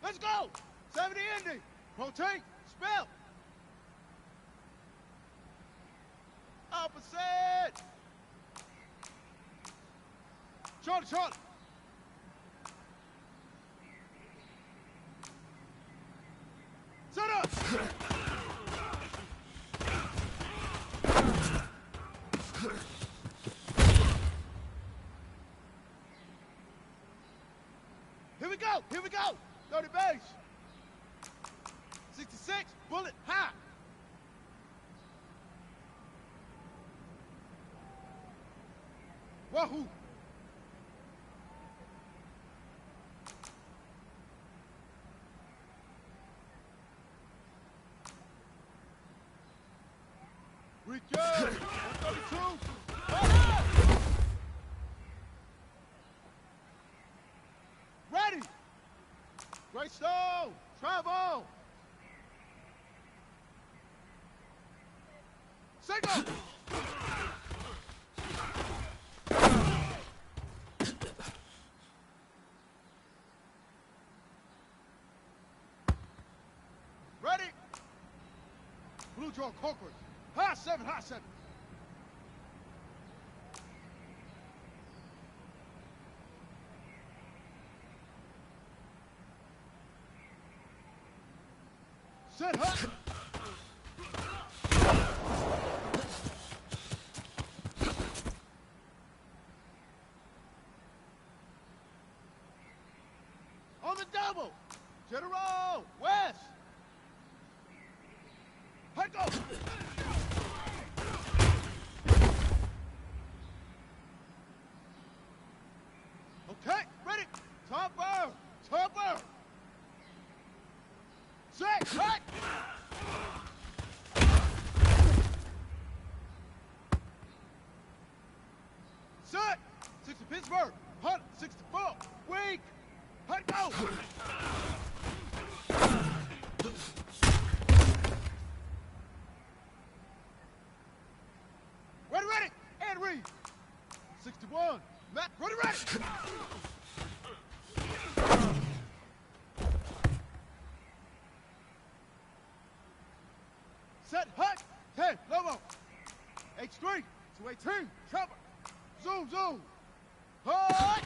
Let's go. 70 Indy. Rotate. Spell. Opposite. Charlie. Set up. Here we go. 30 base. 66, bullet high. Wahoo. Weekend, 132. Ready. Great stone. Travel. Single. Ready. Blue draw Conquerors. High 7. Set hut. On the double. General. West. High go. Okay, ready. Topper. Set, hut. Set. 60 Pittsburgh. Hunt. 64. Weak. Hut go. Ready. And read. 61. Matt. Ready. Set hut. 10. Lobo. H3. 218. Chopper. Zoom. Hut.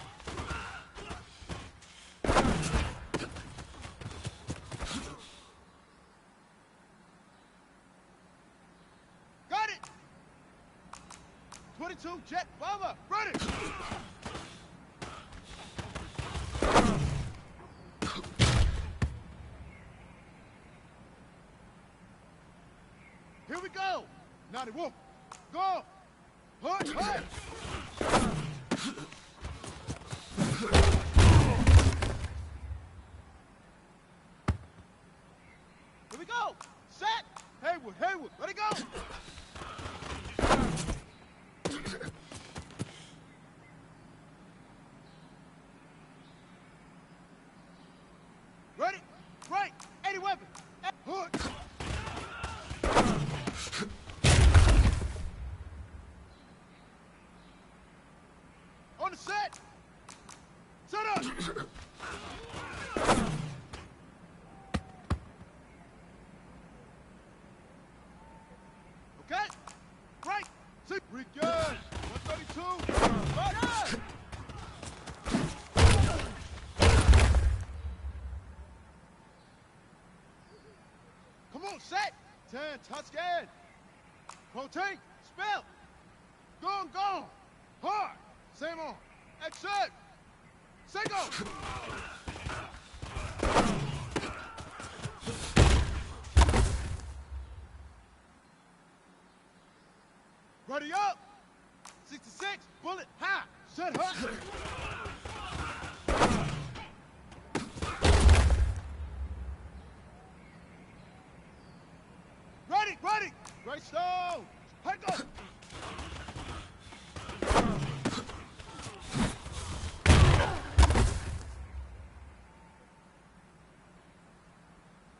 Got it. 22. Jet bomber. Ready. Here we go. Naughty Wolf. Go. Hut. Here we go. Set. Haywood. Ready, go. Ready. Right. 80 weapon. Hood. On the set. Set up. Okay. Right. See. Weekend. 132. Right. Come on, set. 10. Touchdown. Rotate. Spell. Gone. Hard. Same on. Exit. Single. Ready up. 66, bullet high. Set hut. Ready, ready. Great stone. Hut go.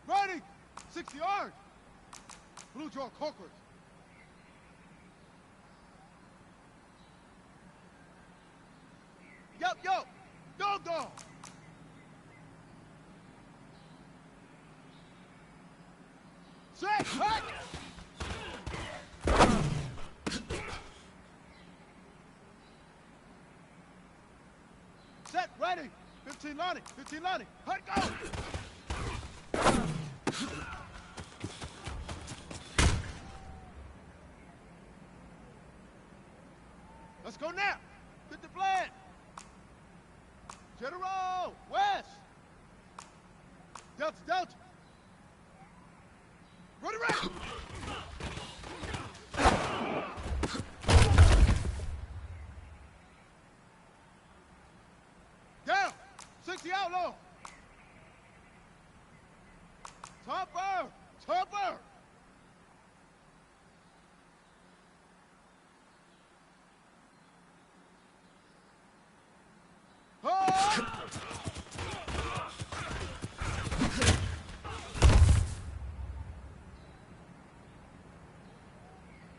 Ready. 60 yards. Blue draw corporate. Yup, yup. Dog dog. Set, hut. Set, ready. 15 Lonnie, 15 Lonnie. Hut go. Let's go now. Get the plan. General, west. Delta, Delta. Ready, ready. Down. 60 outlaw. Topper, topper.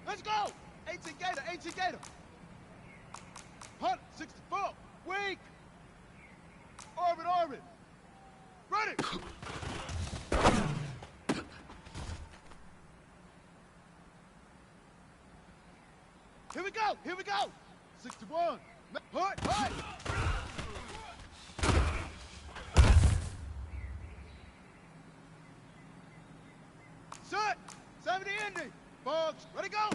Let's go! 18 Gator, 18 Gator. 164, weak. Orbit, orbit. Ready. Here we go, here we go. 61. Hut, hut. Set. 70 ending. Bugs. Ready, go.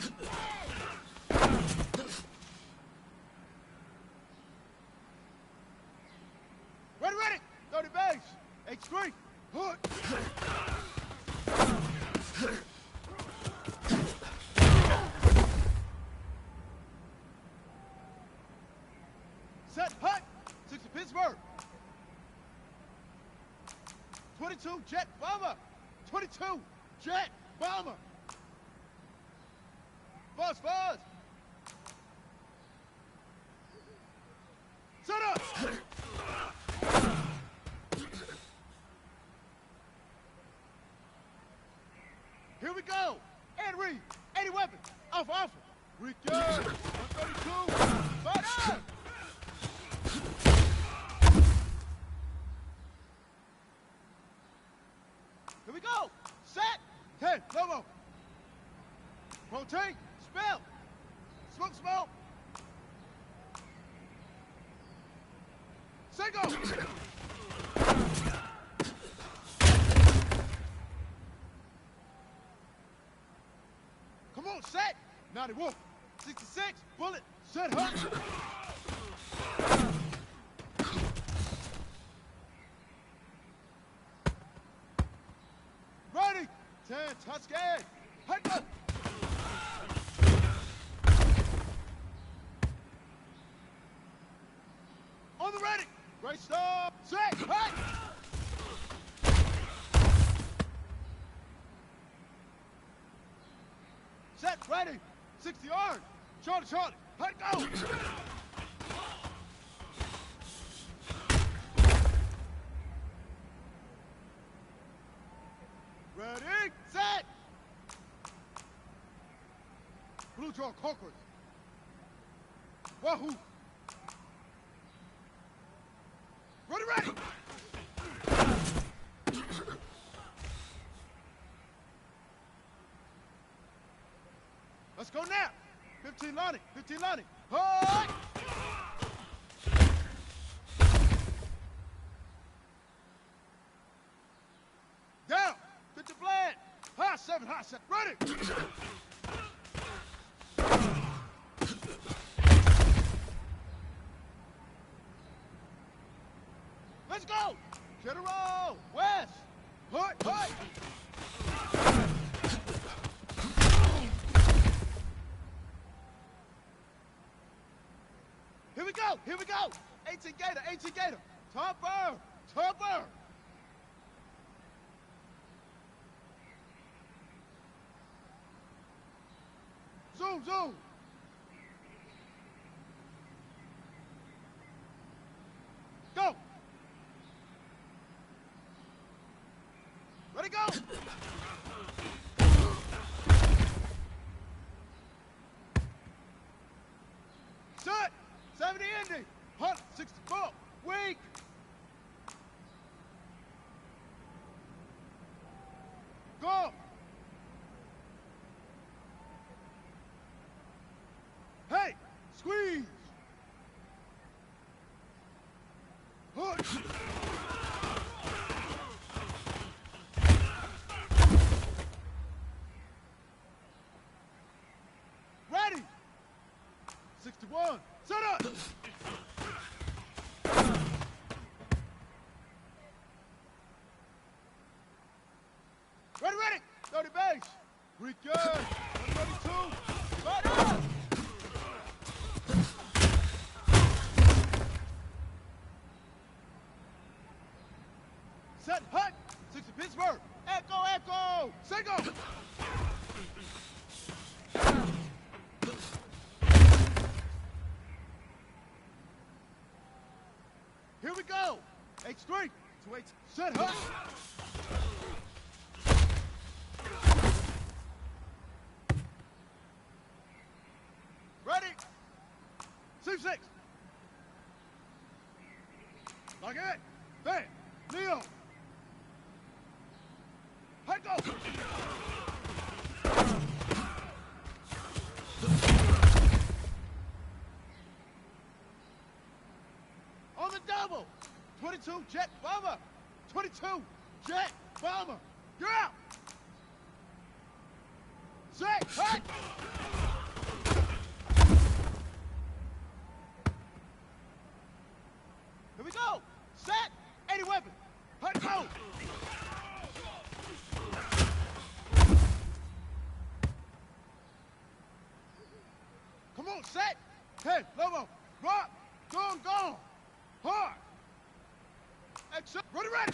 Ready, ready. 30 base. H3. Hood. Set. Hut. 60 Pittsburgh. 22 jet bomber. 22 jet bomber. Buzz, buzz. Set up. Here we go. And read. 80 weapons. Alpha, alpha. Return. 132. Fire. Here we go. Set. 10. Lobo. Rotate. Spell. Smoke, smoke. Set, go. Come on, set. 90 Wolf. 66. Bullet. Set, hut. Ready. 10. Tuscan. Hut, go. On the ready. Great stop. Set. Hut. Set. Ready. 60 yards. Charlie, Charlie. Hut, go. Ready. Set. Blue draw conquers. Wahoo. Ready, ready. Let's go now. 15 Lonnie, 15 Lonnie. Hi. Down. 50 flat. High 7, high 7. Ready. Let's go. General. West. Hut, hut. go. Here we go. 18 Gator, 18 Gator. Topper, Topper. Zoom, zoom. Go. Ready, go. Set. 70 ending. 164. Weak. Go. Hey, squeeze. Push. Ready. 61. Set up. Ready, ready. 30 base. Weekend. 132. Right up. Set hut. 60 Pittsburgh. Echo, echo. Single. Here we go. H3 to H. Set hut. Ready. C6. Like it. Bang. Leo. Head go. On the double. 22 jet bomber. 22 jet bomber. You're out. Set. Hut. Here we go. Set. 80 weapon. Hut go. Come on, set. 10, Lobo. Rock. Gone, gone. Hard. Exit. Ready, ready.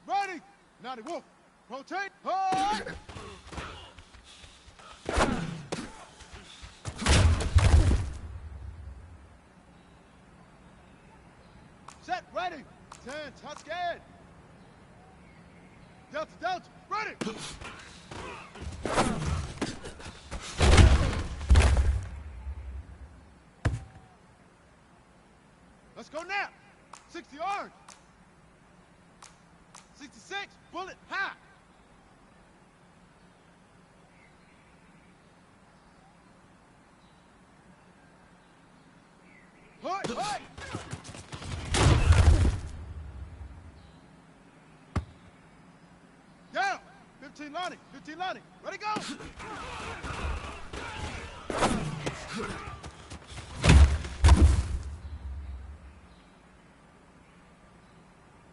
Ready. 90 Wolf. Rotate. Hard. Set, ready. 10, touch scared. Delta, Delta, ready. Let's go now. 60 orange. 66, bullet high. Hut, hut. Down. 15 Lonnie. 15 Lonnie. Ready, go.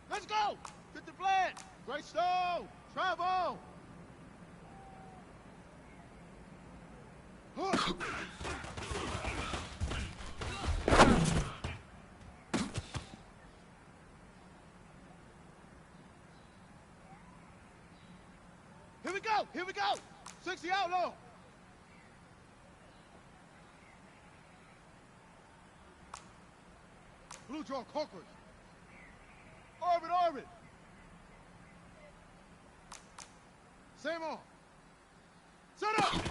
Let's go. Get the blend. Great stone. Travel. Hook. Here we go. Here we go. 60 outlaw. Blue draw Corcoran. Orbit, orbit. Same on. Set up.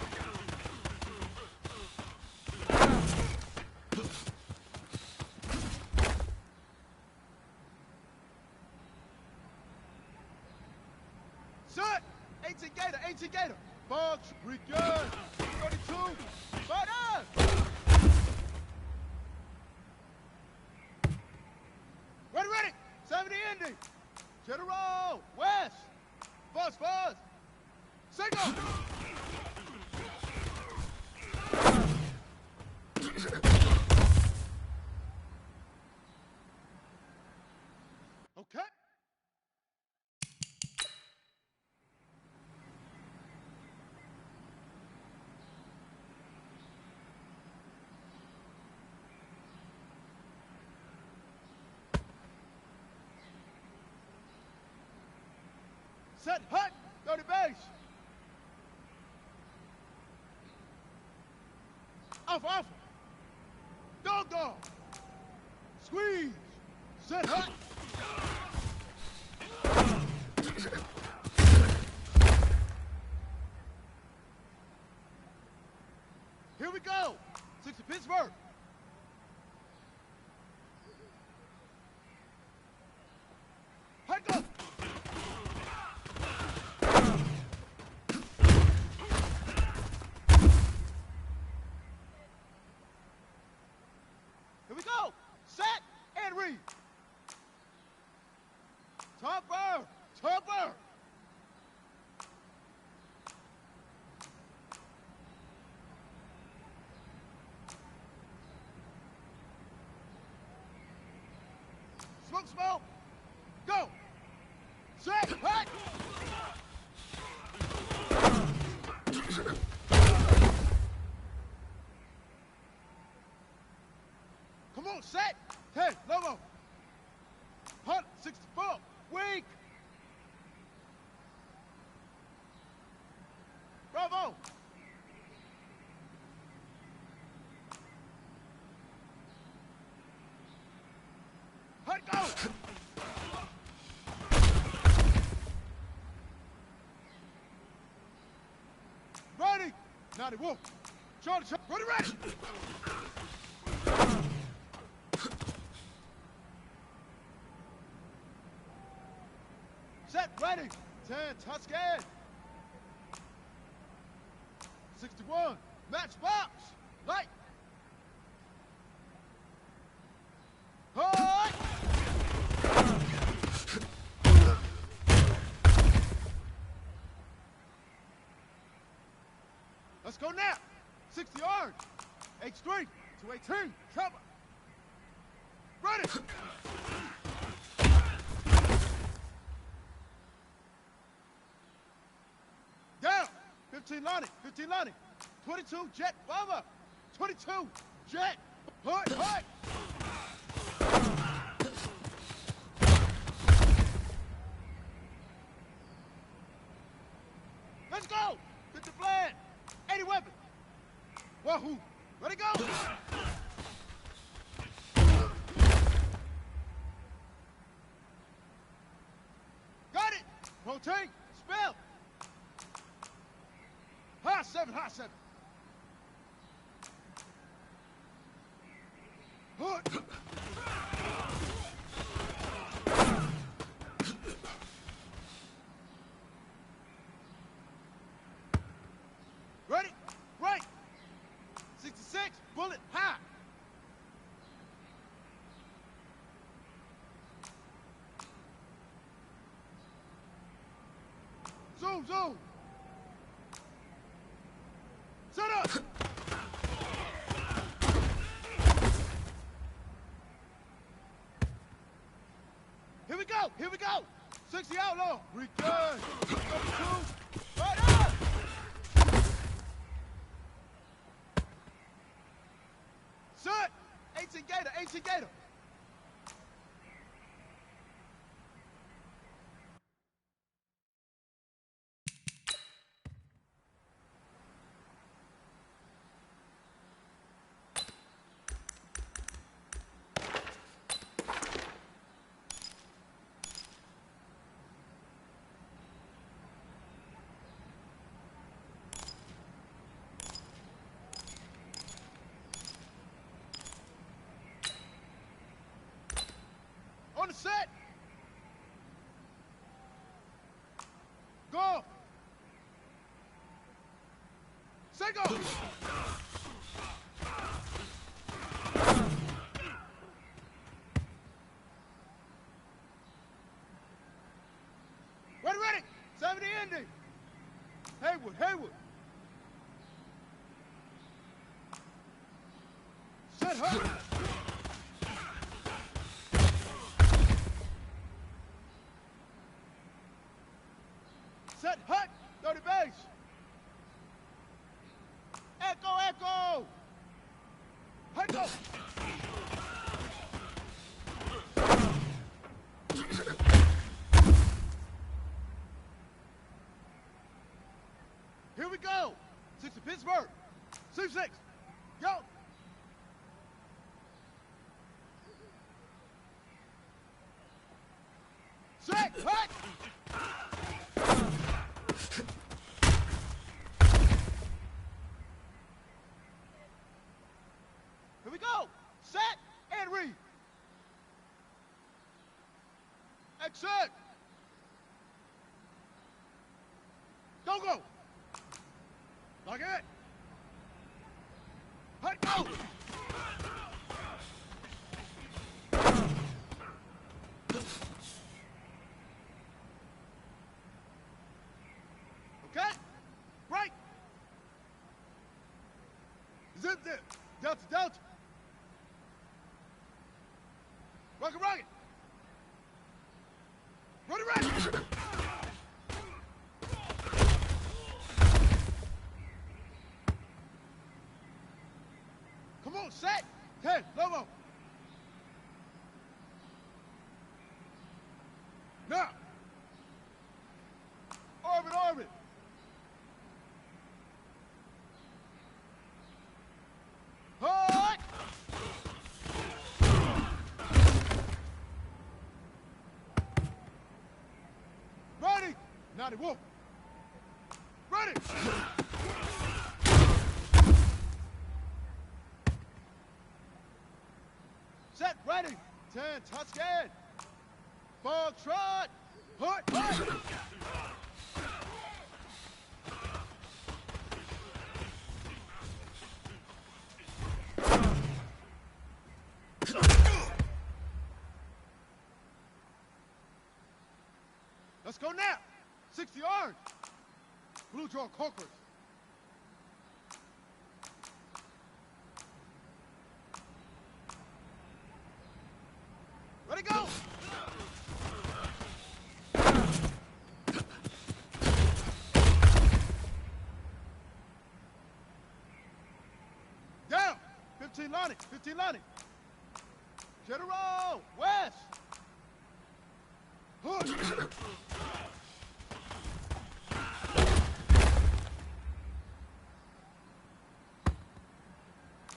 Set. 18 Gator, 18 Gator. Box, weekend. 32. Butter. Ready, ready. 70 ending. General. West. Buzz, buzz. Single. Okay. Set, hut, 30 base. Alpha. Dog. Squeeze. Set, hut. Here we go. 60 Pittsburgh. Hike up. Here we go. Set and read. Topper. Smoke. Go. Set. Hut. Come on, set. 10, Lobo. Hunt, 64. Weak. Bravo. Hunt, go. Ready. Naughty Wolf. Charlie. Ready. Set, ready. 10, Tuscan. 61, matchbox. Light. High. Let's go now. 60 yards. H3, 218, cover. Ready. Down. 15 Lonnie. 22 jet bomber. 22 jet. Hut. Let's go. Get the plan. 80 weapon. Wahoo. Ready, go. Got it. Rotate. Spell. High seven. Hood. Ready? Right. 66. Bullet. High. Zoom. Set up. Here we go. 60 outlaw. Return. Number 2. Right up. Set. 18 Gator. On the set. Go. Set, go. Ready. 70 ending. Haywood. Set, hut. Set, hut, 30 base. Echo. Hut, go. Here we go. 60 Pittsburgh. 6-6. Go. Set. Hut. Here we go. Set and read. Exit. Go, go. Like it. Hut, go. Okay. Right. Zip, zip. Delta, delta. Rocket, rocket. Run it, right. Come on, set. 10, low. Now. Orbit, orbit. Hut. Ready. Naughty wolf. Ready. Set, ready. 10, touch again. Ball trot. Hut, hut. Let's go now. 60 yards. Blue draw conquers. Ready, go. Down. 15 lining. 15 lining. General. West. Hood.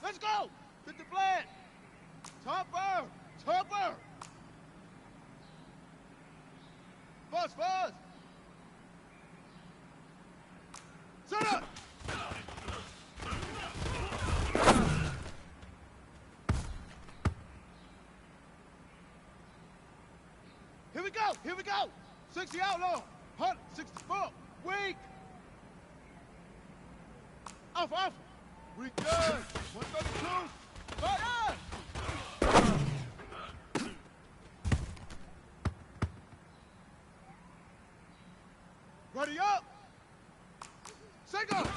Let's go. Hit the flat. Topper. Topper. Buzz, buzz. Set up. Here we go. Here we go. 60 outlaw. 164. Weak. Off, off. We good. 132. Fire. Ready up. Single.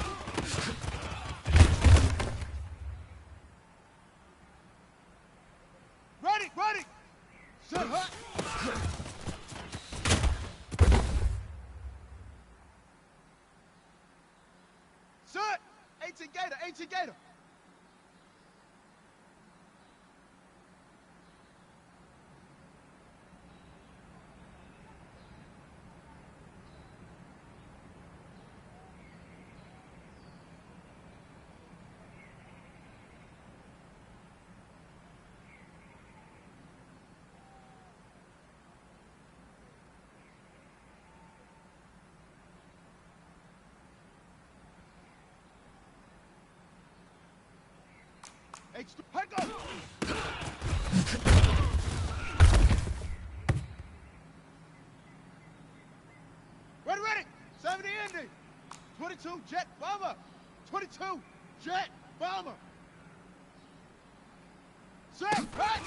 Ready, ready. Set hut. Set. 18 Gator, 18 Gator. H2, head go! Ready, ready! 70 Indy! 22 Jet Bomber! 22 Jet Bomber! Set, right!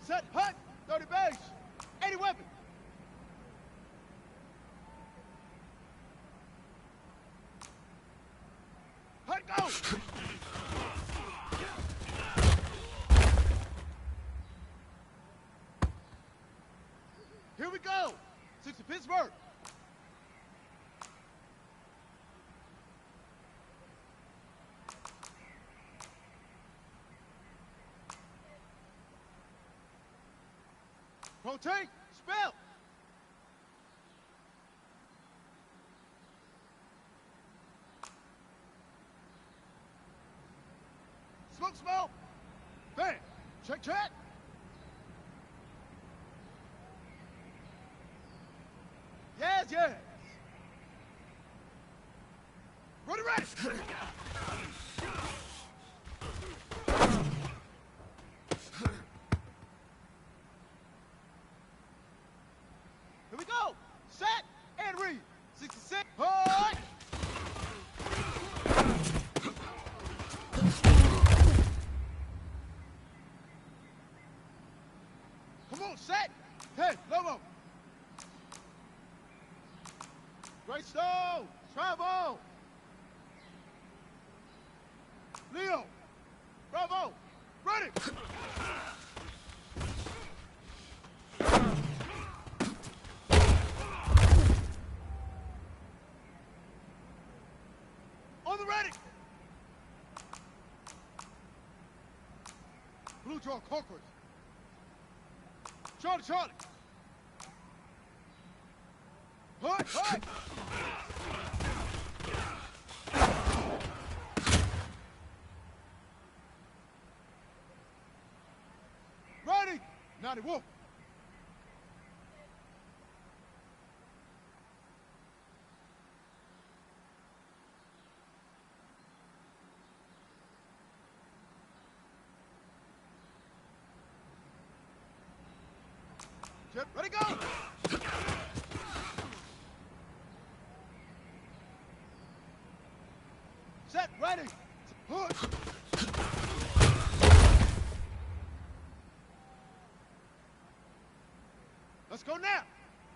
Set, hut! 30 base! 80 weapon! Hut, go! Here we go! 60 Pittsburgh! Rotate. Spell. Smoke, smoke. Bang. Check, check. Yes, yes. Ready, ready. Here we go. Set and read. 66. Hard. Come on, set. Hey, Lobo. Great stone. Travel. Leo. Bravo. Ready. On the ready. Blue draw conquers. Charlie, Charlie. Hut, hut. Ready. Naughty Wolf. Chip, ready, go! Set, ready! Push! Let's go now!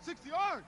60 yards!